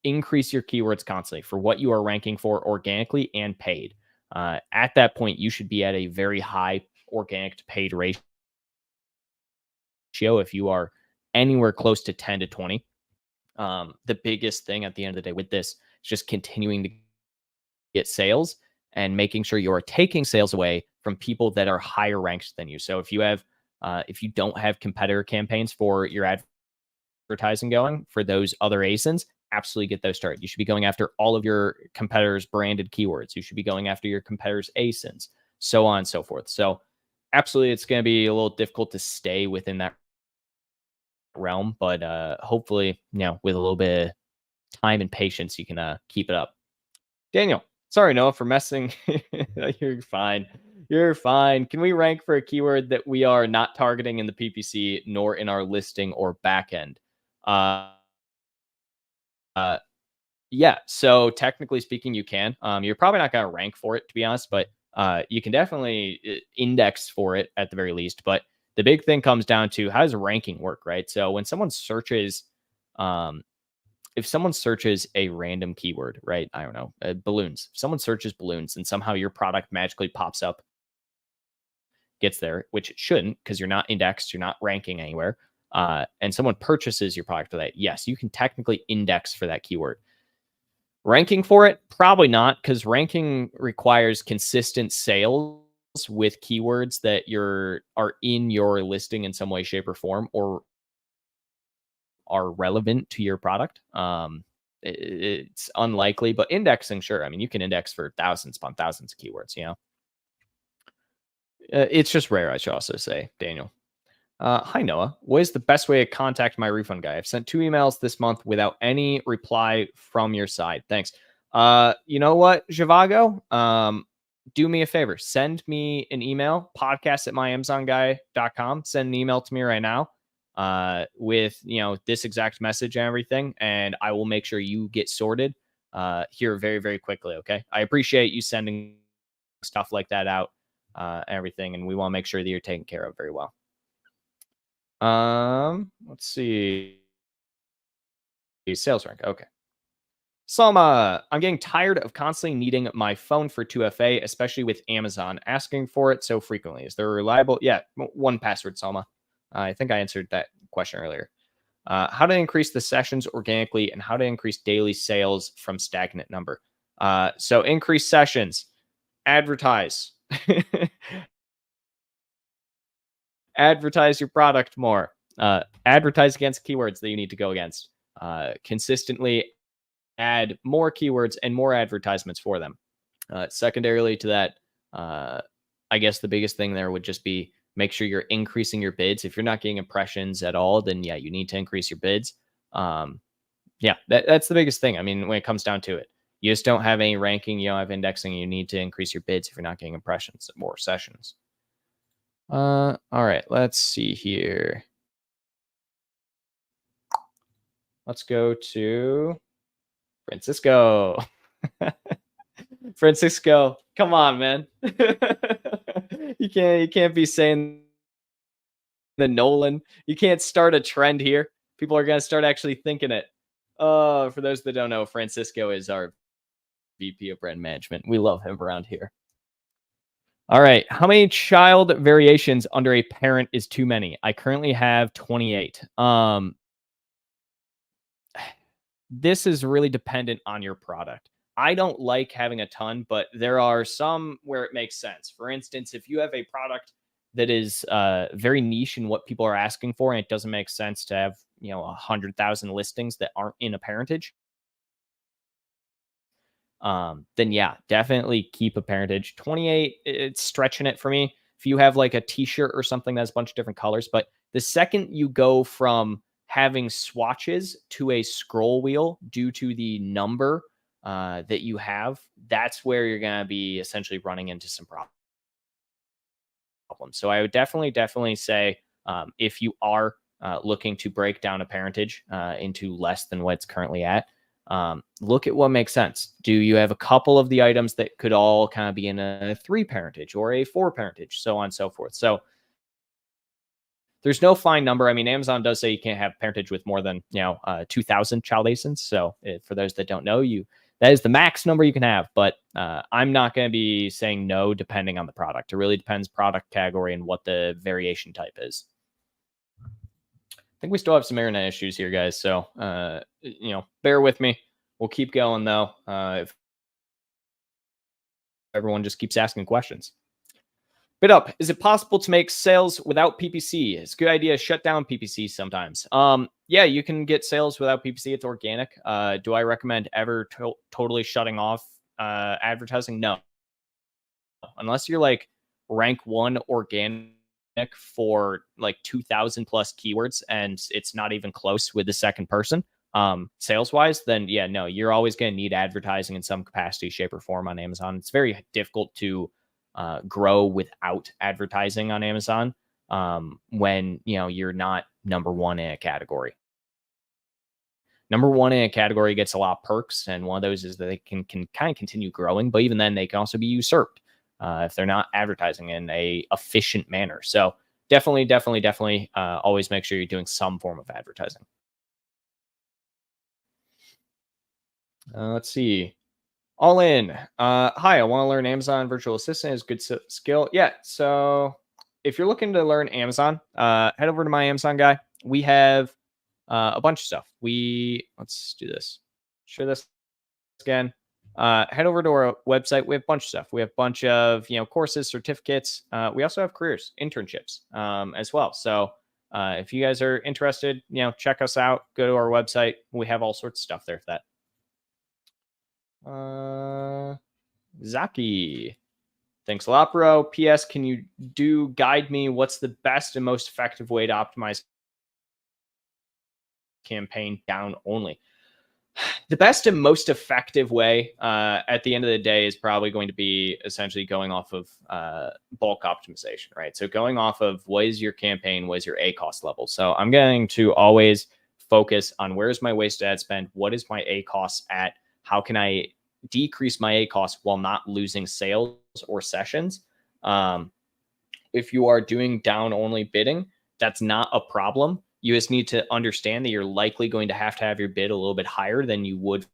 increase your keywords constantly for what you are ranking for organically and paid. At that point, you should be at a very high organic to paid ratio if you are anywhere close to 10 to 20. The biggest thing at the end of the day with this is just continuing to get sales and making sure you are taking sales away from people that are higher ranked than you. So if you don't have competitor campaigns for your advertising going for those other ASINs, absolutely get those started. You should be going after all of your competitors' branded keywords. You should be going after your competitors' ASINs, so on and so forth. So absolutely, it's going to be a little difficult to stay within that realm, but hopefully, with a little bit of time and patience, you can keep it up. Daniel, sorry, Noah, for messing. You're fine. You're fine. Can we rank for a keyword that we are not targeting in the PPC nor in our listing or backend? Yeah. So technically speaking, you can. You're probably not going to rank for it, to be honest, but you can definitely index for it at the very least. But the big thing comes down to how does ranking work, right? So when someone searches, if someone searches a random keyword, right? I don't know, balloons. If someone searches balloons and somehow your product magically pops up, gets there, which it shouldn't because you're not indexed, you're not ranking anywhere, and someone purchases your product for that, yes, you can technically index for that keyword. Ranking for it, probably not, because ranking requires consistent sales with keywords that are in your listing in some way, shape, or form, or are relevant to your product. It's unlikely, but indexing, sure. I mean, you can index for thousands upon thousands of keywords. It's just rare, I should also say, Daniel. Hi, Noah. What is the best way to contact my refund guy? I've sent 2 emails this month without any reply from your side. Thanks. You know what, Zhivago? Do me a favor. Send me an email, podcast@myamazonguy.com. Send an email to me right now with, this exact message and everything, and I will make sure you get sorted here very, very quickly, okay? I appreciate you sending stuff like that out and everything, and we want to make sure that you're taken care of very well. Let's see. Sales rank. Okay. Salma, I'm getting tired of constantly needing my phone for 2FA, especially with Amazon asking for it so frequently. Is there a reliable? Yeah, 1Password, Salma. I think I answered that question earlier. How to increase the sessions organically and how to increase daily sales from stagnant number. So increase sessions, advertise. Advertise your product more. Advertise against keywords that you need to go against. Consistently add more keywords and more advertisements for them. Secondarily to that, I guess the biggest thing there would just be make sure you're increasing your bids. If you're not getting impressions at all, then yeah, you need to increase your bids. Yeah, that's the biggest thing. I mean, when it comes down to it, you just don't have any ranking, you don't have indexing, you need to increase your bids if you're not getting impressions or sessions. All right, let's see here. Let's go to Francisco. Francisco, come on, man. you can't be saying the Nolan. You can't start a trend here. People are gonna start actually thinking it. For those that don't know, Francisco is our VP of brand management. We love him around here. All right. How many child variations under a parent is too many? I currently have 28. This is really dependent on your product. I don't like having a ton, but there are some where it makes sense. For instance, if you have a product that is very niche in what people are asking for, and it doesn't make sense to have 100,000 listings that aren't in a parentage, then yeah, definitely keep a parentage. 28, it's stretching it for me. If you have like a t-shirt or something that's a bunch of different colors, but the second you go from having swatches to a scroll wheel due to the number that you have, that's where you're going to be essentially running into some problems. So I would definitely say if you are looking to break down a parentage into less than what it's currently at, look at what makes sense. Do you have a couple of the items that could all kind of be in a 3 parentage or a 4 parentage, so on and so forth? So there's no fine number. I mean, Amazon does say you can't have parentage with more than 2,000 child ASINs. So for those that don't know, that is the max number you can have. But I'm not going to be saying no depending on the product. It really depends product category and what the variation type is. I think we still have some internet issues here, guys. So bear with me. We'll keep going though. If everyone just keeps asking questions. Bid up. Is it possible to make sales without PPC? It's a good idea to shut down PPC sometimes. Yeah, you can get sales without PPC. It's organic. Do I recommend ever totally shutting off advertising? No. Unless you're like rank 1 organic for like 2,000 plus keywords and it's not even close with the second person sales wise, then yeah, no, you're always going to need advertising in some capacity, shape, or form on Amazon. It's very difficult to grow without advertising on Amazon when you're not number 1 in a category. Number 1 in a category gets a lot of perks, and one of those is that they can kind of continue growing, but even then they can also be usurped if they're not advertising in a efficient manner. So definitely always make sure you're doing some form of advertising. Let's see. All in. Hi, I want to learn Amazon virtual assistant is good skill. Yeah. So if you're looking to learn Amazon, head over to my Amazon guy. We have a bunch of stuff. Let's do this. Share this again. Head over to our website. We have a bunch of stuff. We have a bunch of courses, certificates. We also have careers, internships as well. So if you guys are interested, check us out. Go to our website. We have all sorts of stuff there for that. Zaki, thanks a lot, bro. PS, can you guide me? What's the best and most effective way to optimize campaign down only? The best and most effective way at the end of the day is probably going to be essentially going off of bulk optimization, right? So going off of what is your campaign, what is your ACoS level. So I'm going to always focus on where's my wasted ad spend, what is my ACoS at, how can I decrease my ACoS while not losing sales or sessions. If you are doing down only bidding, that's not a problem. You just need to understand that you're likely going to have your bid a little bit higher than you would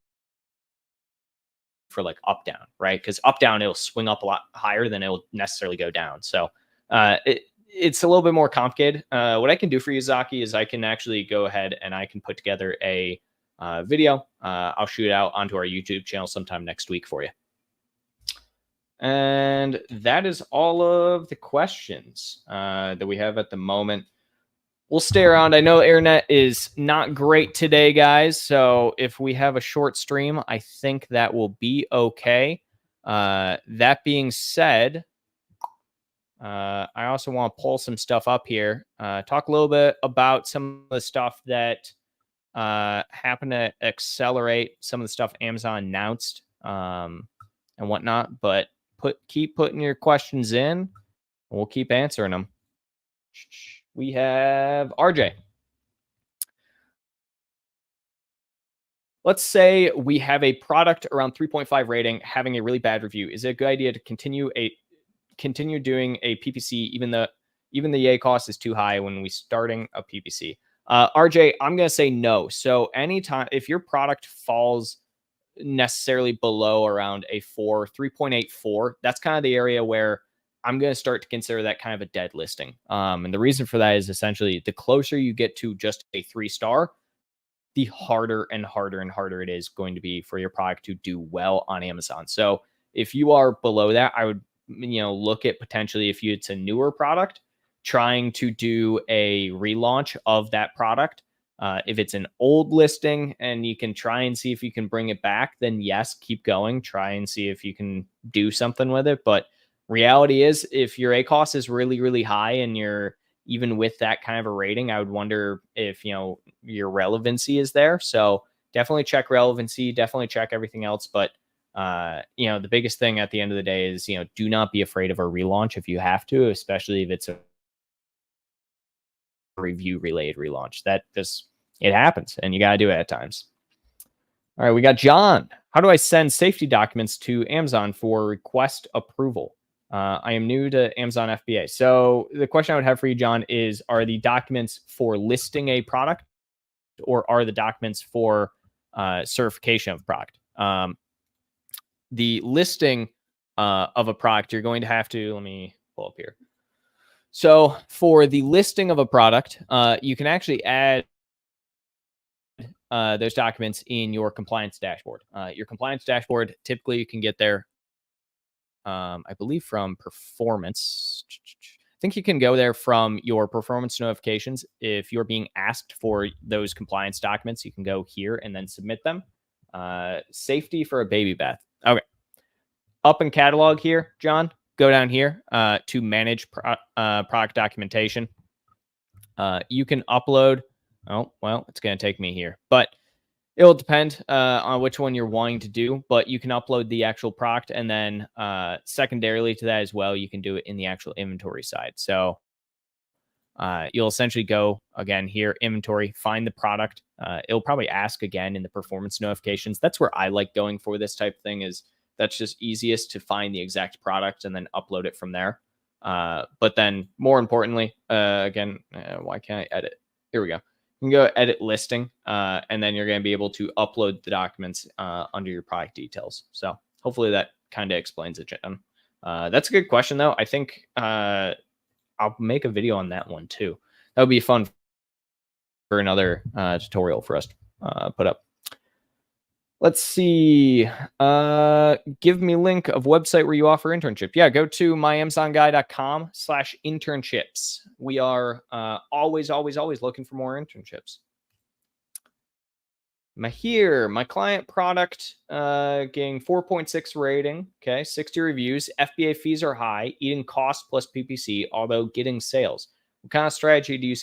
for like up down, right? Because up down, it'll swing up a lot higher than it'll necessarily go down. So it's a little bit more complicated. What I can do for you, Zaki, is I can actually go ahead and I can put together a video. I'll shoot it out onto our YouTube channel sometime next week for you. And that is all of the questions that we have at the moment. We'll stay around. I know internet is not great today, guys. So if we have a short stream, I think that will be okay. That being said, I also want to pull some stuff up here. Talk a little bit about some of the stuff that happened to accelerate some of the stuff Amazon announced and whatnot. But keep putting your questions in, and we'll keep answering them. We have RJ. Let's say we have a product around 3.5 rating having a really bad review. Is it a good idea to continue doing a PPC even the ACoS is too high when we starting a PPC? RJ, I'm going to say no. So anytime if your product falls necessarily below around a 3.84. That's kind of the area where I'm going to start to consider that kind of a dead listing. And the reason for that is essentially the closer you get to just a 3-star, the harder and harder and harder it is going to be for your product to do well on Amazon. So if you are below that, I would, look at potentially, if it's a newer product, trying to do a relaunch of that product. If it's an old listing and you can try and see if you can bring it back, then yes, keep going. Try and see if you can do something with it. But reality is, if your ACoS is really, really high and you're even with that kind of a rating, I would wonder if, your relevancy is there. So definitely check relevancy, definitely check everything else. But, the biggest thing at the end of the day is, do not be afraid of a relaunch if you have to, especially if it's a review related relaunch. That just, it happens and you got to do it at times. All right, we got John. How do I send safety documents to Amazon for request approval? I am new to Amazon FBA. So the question I would have for you, John, is, are the documents for listing a product, or are the documents for certification of product? The listing of a product, you're going to have to, let me pull up here. So for the listing of a product, you can actually add those documents in your compliance dashboard. Your compliance dashboard, typically you can get there, I believe, from performance. I think you can go there from your performance notifications. If you're being asked for those compliance documents, you can go here and then submit them. Safety for a baby bath. Okay. Up in catalog here, John, go down here to manage product documentation. You can upload. Oh, well, it's going to take me here, but it'll depend on which one you're wanting to do, but you can upload the actual product. And then secondarily to that as well, you can do it in the actual inventory side. So you'll essentially go again here, inventory, find the product. It'll probably ask again in the performance notifications. That's where I like going for this type of thing, is that's just easiest to find the exact product and then upload it from there. But then more importantly, again, why can't I edit? Here we go. You can go edit listing, and then you're going to be able to upload the documents under your product details. So hopefully that kind of explains it, Jen. That's a good question, though. I think I'll make a video on that one, too. That would be fun for another tutorial for us to put up. Let's see. Give me a link of website where you offer internship. Yeah, go to myamazonguy.com/internships. We are always looking for more internships. My client product getting 4.6 rating. Okay, 60 reviews. FBA fees are high. Eating cost plus PPC, although getting sales. What kind of strategy do you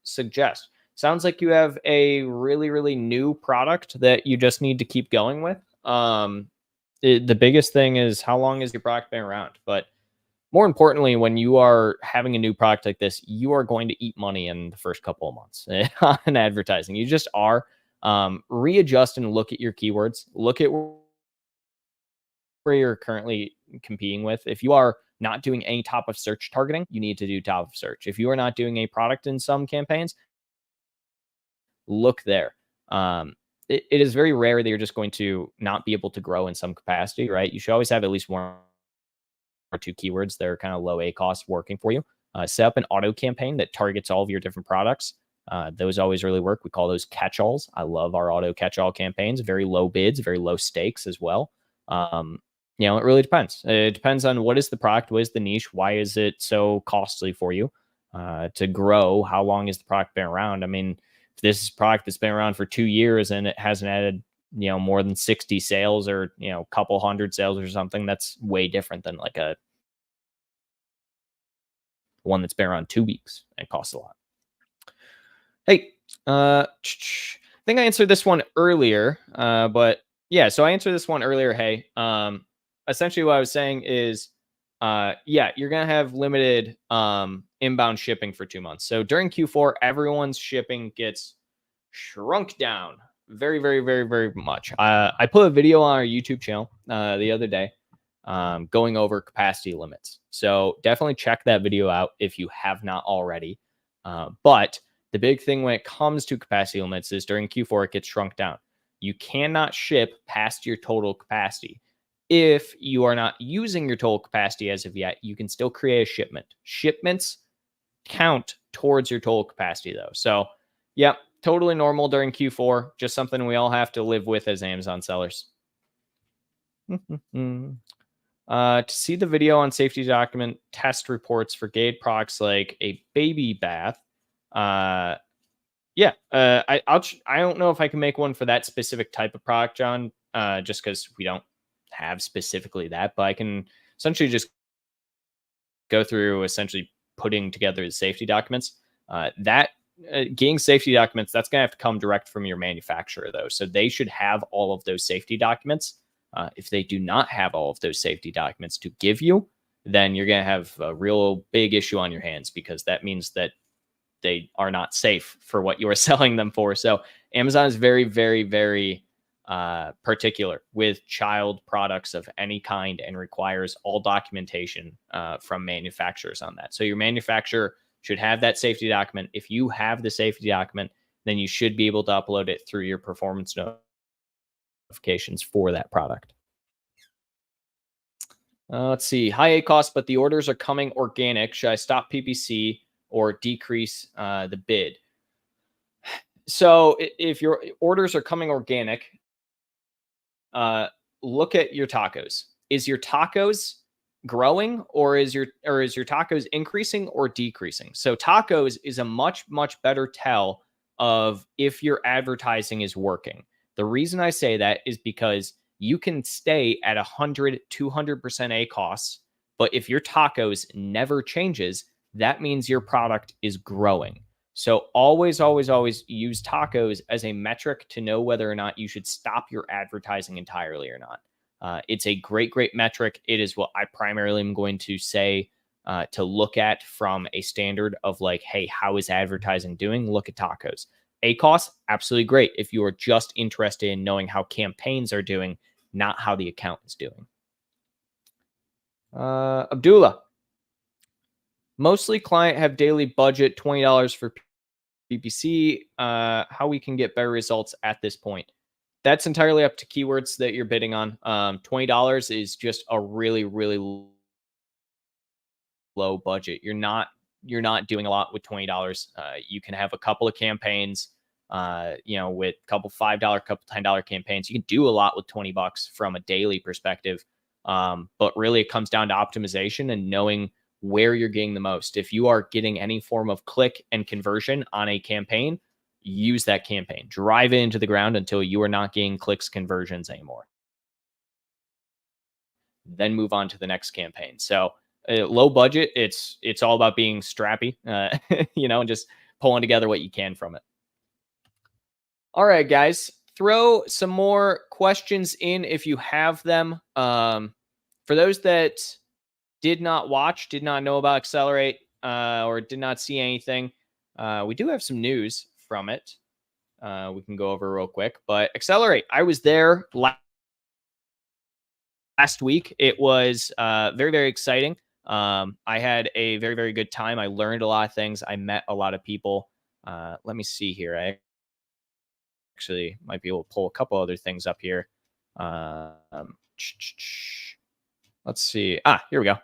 suggest? Sounds like you have a really, really new product that you just need to keep going with. The biggest thing is, how long has your product been around? But more importantly, when you are having a new product like this, you are going to eat money in the first couple of months on advertising. You just are. Readjust and look at your keywords. Look at where you're currently competing with. If you are not doing any top of search targeting, you need to do top of search. If you are not doing a product in some campaigns, look there. It is very rare that you're just going to not be able to grow in some capacity, right? You should always have at least one or two keywords that are kind of low ACoS working for you. Set up an auto campaign that targets all of your different products. Those always really work. We call those catch-alls. I love our auto catch-all campaigns. Very low bids, very low stakes as well. It really depends. It depends on what is the product, what is the niche, why is it so costly for you to grow? How long has the product been around? I mean, if this is a product that's been around for 2 years and it hasn't added, more than 60 sales or, a couple hundred sales or something, that's way different than like a one that's been around 2 weeks and costs a lot. Hey, I think I answered this one earlier, but yeah, so I answered this one earlier. Hey, essentially what I was saying is, you're going to have limited inbound shipping for 2 months. So during Q4, everyone's shipping gets shrunk down very, very, very, very much. I put a video on our YouTube channel the other day going over capacity limits. So definitely check that video out if you have not already. But the big thing when it comes to capacity limits is during Q4, it gets shrunk down. You cannot ship past your total capacity. If you are not using your total capacity as of yet, you can still create a shipment. Shipments count towards your total capacity though. So, yeah, totally normal during Q4. Just something we all have to live with as Amazon sellers. To see the video on safety document test reports for gated products like a baby bath. Yeah, I don't know if I can make one for that specific type of product, John. Just because we don't have specifically that, but I can essentially just go through essentially putting together the safety documents. Getting safety documents, that's going to have to come direct from your manufacturer, though. So they should have all of those safety documents. If they do not have all of those safety documents to give you, then you're going to have a real big issue on your hands, because that means that they are not safe for what you are selling them for. So Amazon is very, very, very particular with child products of any kind and requires all documentation from manufacturers on that. So your manufacturer should have that safety document. If you have the safety document, then you should be able to upload it through your performance notifications for that product. Let's see. High A cost, but the orders are coming organic. Should I stop PPC or decrease the bid? So if your orders are coming organic, look at your tacos. Is your tacos growing, or is your tacos increasing or decreasing? So tacos is a much, much better tell of if your advertising is working. The reason I say that is because you can stay at 100, 200% A costs, but if your tacos never changes, that means your product is growing. So always, always, always use tacos as a metric to know whether or not you should stop your advertising entirely or not. It's a great, great metric. It is what I primarily am going to say to look at from a standard of like, hey, how is advertising doing? Look at tacos. ACOS, absolutely great if you are just interested in knowing how campaigns are doing, not how the account is doing. Abdullah, mostly client have daily budget, $20 for PPC. How we can get better results at this point? That's entirely up to keywords that you're bidding on. $20 is just a really, really low budget. You're not doing a lot with $20. You can have a couple of campaigns, with a couple $5, couple $10 campaigns. You can do a lot with $20 from a daily perspective. But really it comes down to optimization and knowing where you're getting the most. If you are getting any form of click and conversion on a campaign, use that campaign. Drive it into the ground until you are not getting clicks, conversions anymore. Then move on to the next campaign. So low budget, it's all about being strappy, and just pulling together what you can from it. All right, guys, throw some more questions in if you have them. For those that did not watch, did not know about Accelerate, or did not see anything, we do have some news from it. We can go over real quick, but Accelerate, I was there last week. It was very, very exciting. I had a very, very good time. I learned a lot of things. I met a lot of people. Let me see here. I actually might be able to pull a couple other things up here. Let's see. Here we go.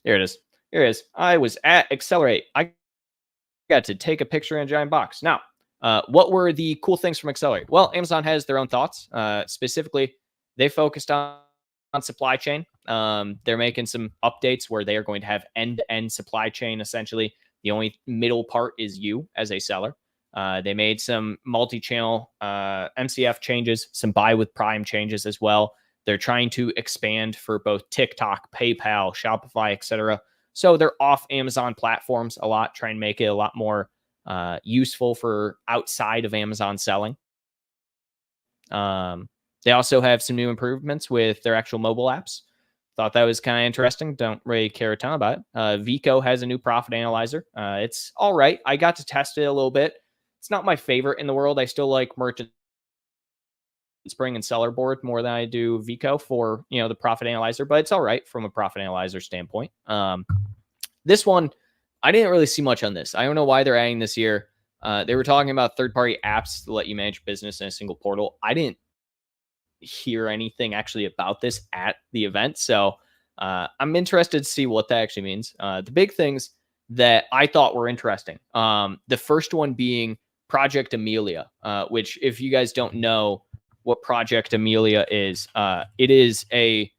Here it is. Here it is. I was at Accelerate. I got to take a picture in a giant box. Now, what were the cool things from Accelerate? Well, Amazon has their own thoughts. Specifically, they focused on supply chain. They're making some updates where they are going to have end-to-end supply chain. Essentially, the only middle part is you as a seller. They made some multi-channel MCF changes, some buy with Prime changes as well. They're trying to expand for both TikTok, PayPal, Shopify, etc. So they're off Amazon platforms a lot, trying to make it a lot more useful for outside of Amazon selling. They also have some new improvements with their actual mobile apps. Thought that was kind of interesting. Don't really care a ton about it. Vico has a new profit analyzer. It's all right. I got to test it a little bit. It's not my favorite in the world. I still like Merchant Spring and Seller Board more than I do Vico for, the profit analyzer, but it's all right from a profit analyzer standpoint. This one, I didn't really see much on this. I don't know why they're adding this year. They were talking about third-party apps to let you manage business in a single portal. I didn't hear anything actually about this at the event. So I'm interested to see what that actually means. The big things that I thought were interesting. The first one being Project Amelia, which, if you guys don't know what Project Amelia is, it is a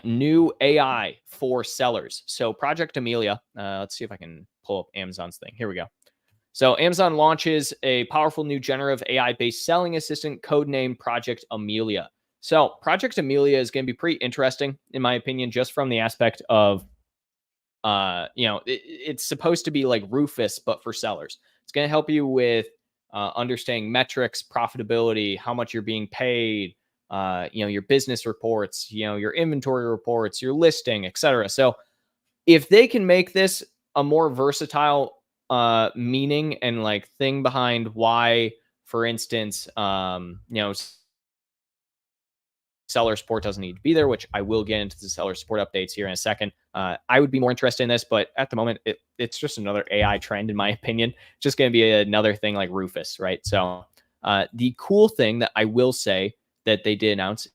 new AI for sellers. So Project Amelia, let's see if I can pull up Amazon's thing. Here we go. So Amazon launches a powerful new generative AI-based selling assistant codenamed Project Amelia. So Project Amelia is going to be pretty interesting, in my opinion, just from the aspect of, it's supposed to be like Rufus, but for sellers. It's going to help you with understanding metrics, profitability, how much you're being paid, your business reports, your inventory reports, your listing, etc. So if they can make this a more versatile meaning and like thing behind why, for instance, seller support doesn't need to be there, which I will get into the seller support updates here in a second. I would be more interested in this, but at the moment, it's just another AI trend, in my opinion. It's just going to be another thing like Rufus, right? So the cool thing that I will say that they did announce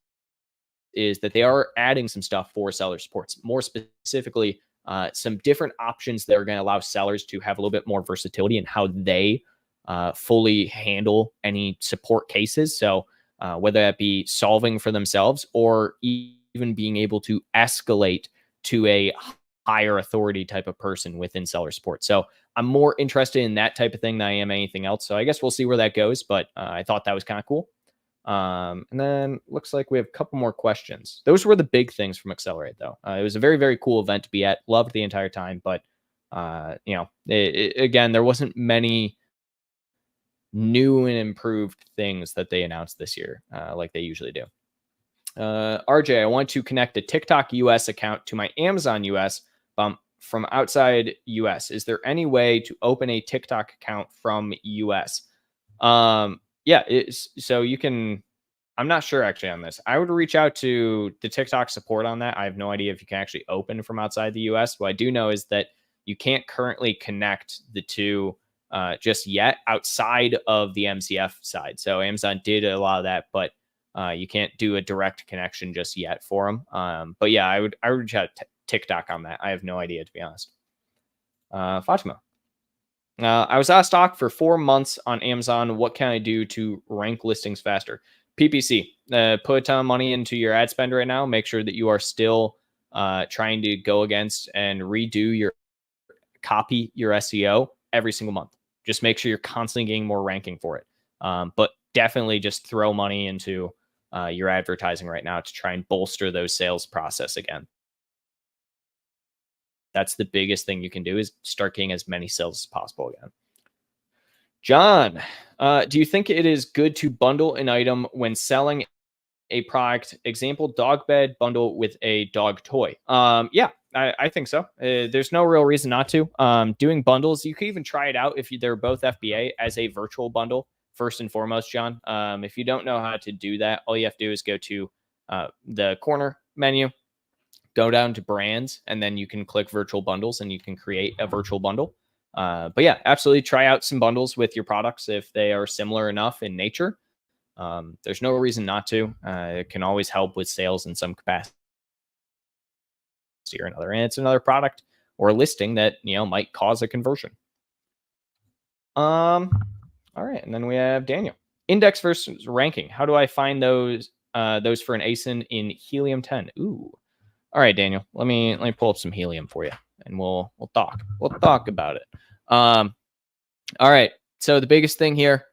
is that they are adding some stuff for seller supports, more specifically, some different options that are going to allow sellers to have a little bit more versatility in how they fully handle any support cases. So whether that be solving for themselves or even being able to escalate to a higher authority type of person within seller support. So I'm more interested in that type of thing than I am anything else. So I guess we'll see where that goes, but I thought that was kind of cool. And then looks like we have a couple more questions. Those were the big things from Accelerate, though. It was a very, very cool event to be at. Loved the entire time, but again, there wasn't many new and improved things that they announced this year, like they usually do. RJ, I want to connect a TikTok US account to my Amazon US from outside US. Is there any way to open a TikTok account from US? Yeah, so you can. I'm not sure actually on this. I would reach out to the TikTok support on that. I have no idea if you can actually open from outside the US. What I do know is that you can't currently connect the two just yet outside of the MCF side. So Amazon did allow that, but you can't do a direct connection just yet for them. But yeah, I would reach out to TikTok on that. I have no idea, to be honest. Fatima. I was out of stock for 4 months on Amazon. What can I do to rank listings faster? PPC, put a ton of money into your ad spend right now. Make sure that you are still trying to go against and redo your copy, your SEO every single month. Just make sure you're constantly getting more ranking for it. But definitely just throw money into your advertising right now to try and bolster those sales process again. That's the biggest thing you can do, is start getting as many sales as possible again. John, do you think it is good to bundle an item when selling a product? Example, dog bed bundle with a dog toy. Yeah, I think so. There's no real reason not to. Doing bundles, you can even try it out if they're both FBA as a virtual bundle, first and foremost, John. If you don't know how to do that, all you have to do is go to the corner menu, go down to brands, and then you can click virtual bundles and you can create a virtual bundle. But yeah, absolutely try out some bundles with your products if they are similar enough in nature. There's no reason not to. It can always help with sales in some capacity or another. And it's another product or a listing that, might cause a conversion. All right. And then we have Daniel. Index versus ranking. How do I find those for an ASIN in Helium 10? Ooh. All right, Daniel. Let me pull up some helium for you, and we'll talk. We'll talk about it. All right. So the biggest thing here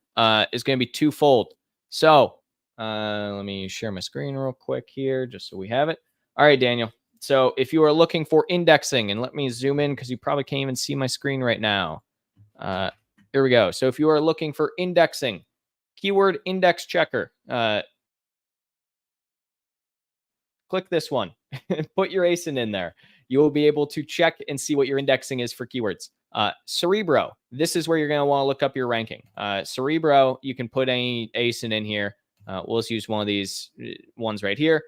is going to be twofold. So let me share my screen real quick here, just so we have it. All right, Daniel. So if you are looking for indexing, and let me zoom in because you probably can't even see my screen right now. Here we go. So if you are looking for indexing, keyword index checker. Click this one and put your ASIN in there. You will be able to check and see what your indexing is for keywords. Cerebro, this is where you're going to want to look up your ranking. Cerebro, you can put any ASIN in here. We'll just use one of these ones right here.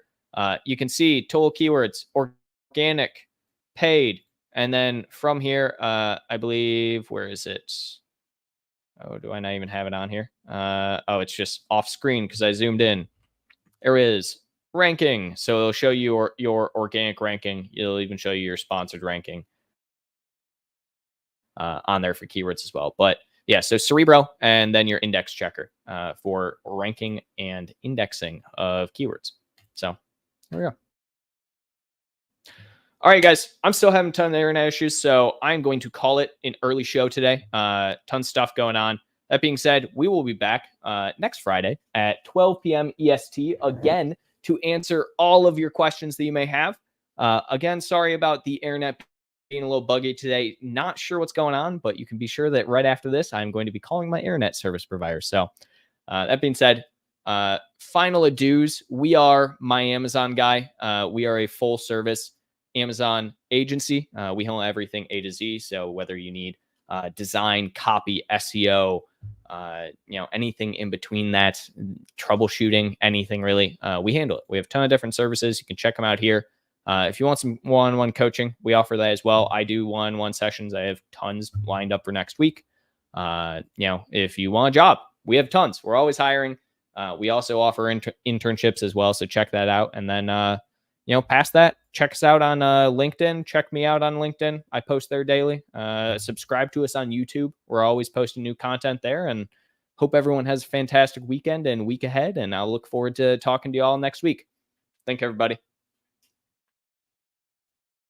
You can see total keywords, organic, paid. And then from here, I believe, where is it? Oh, do I not even have it on here? Oh, it's just off screen because I zoomed in. There is ranking. So it'll show you your organic ranking. It'll even show you your sponsored ranking on there for keywords as well. But yeah, so Cerebro and then your index checker for ranking and indexing of keywords. So there we go. All right, guys, I'm still having a ton of internet issues, so I'm going to call it an early show today. Tons of stuff going on. That being said, we will be back next Friday at 12 p.m. EST again to answer all of your questions that you may have. Again, sorry about the internet being a little buggy today. Not sure what's going on, but you can be sure that right after this, I'm going to be calling my internet service provider. So that being said, final adieus. We are My Amazon Guy. We are a full service Amazon agency. We handle everything A to Z. So whether you need design, copy, SEO, anything in between that, troubleshooting, anything really, we handle it. We have a ton of different services. You can check them out here. If you want some one-on-one coaching, we offer that as well. I do one-on-one sessions. I have tons lined up for next week. If you want a job, we have tons. We're always hiring. We also offer internships as well. So check that out. And then, past that, check us out on LinkedIn. Check me out on LinkedIn. I post there daily. Subscribe to us on YouTube. We're always posting new content there. And hope everyone has a fantastic weekend and week ahead. And I'll look forward to talking to you all next week. Thank you, everybody.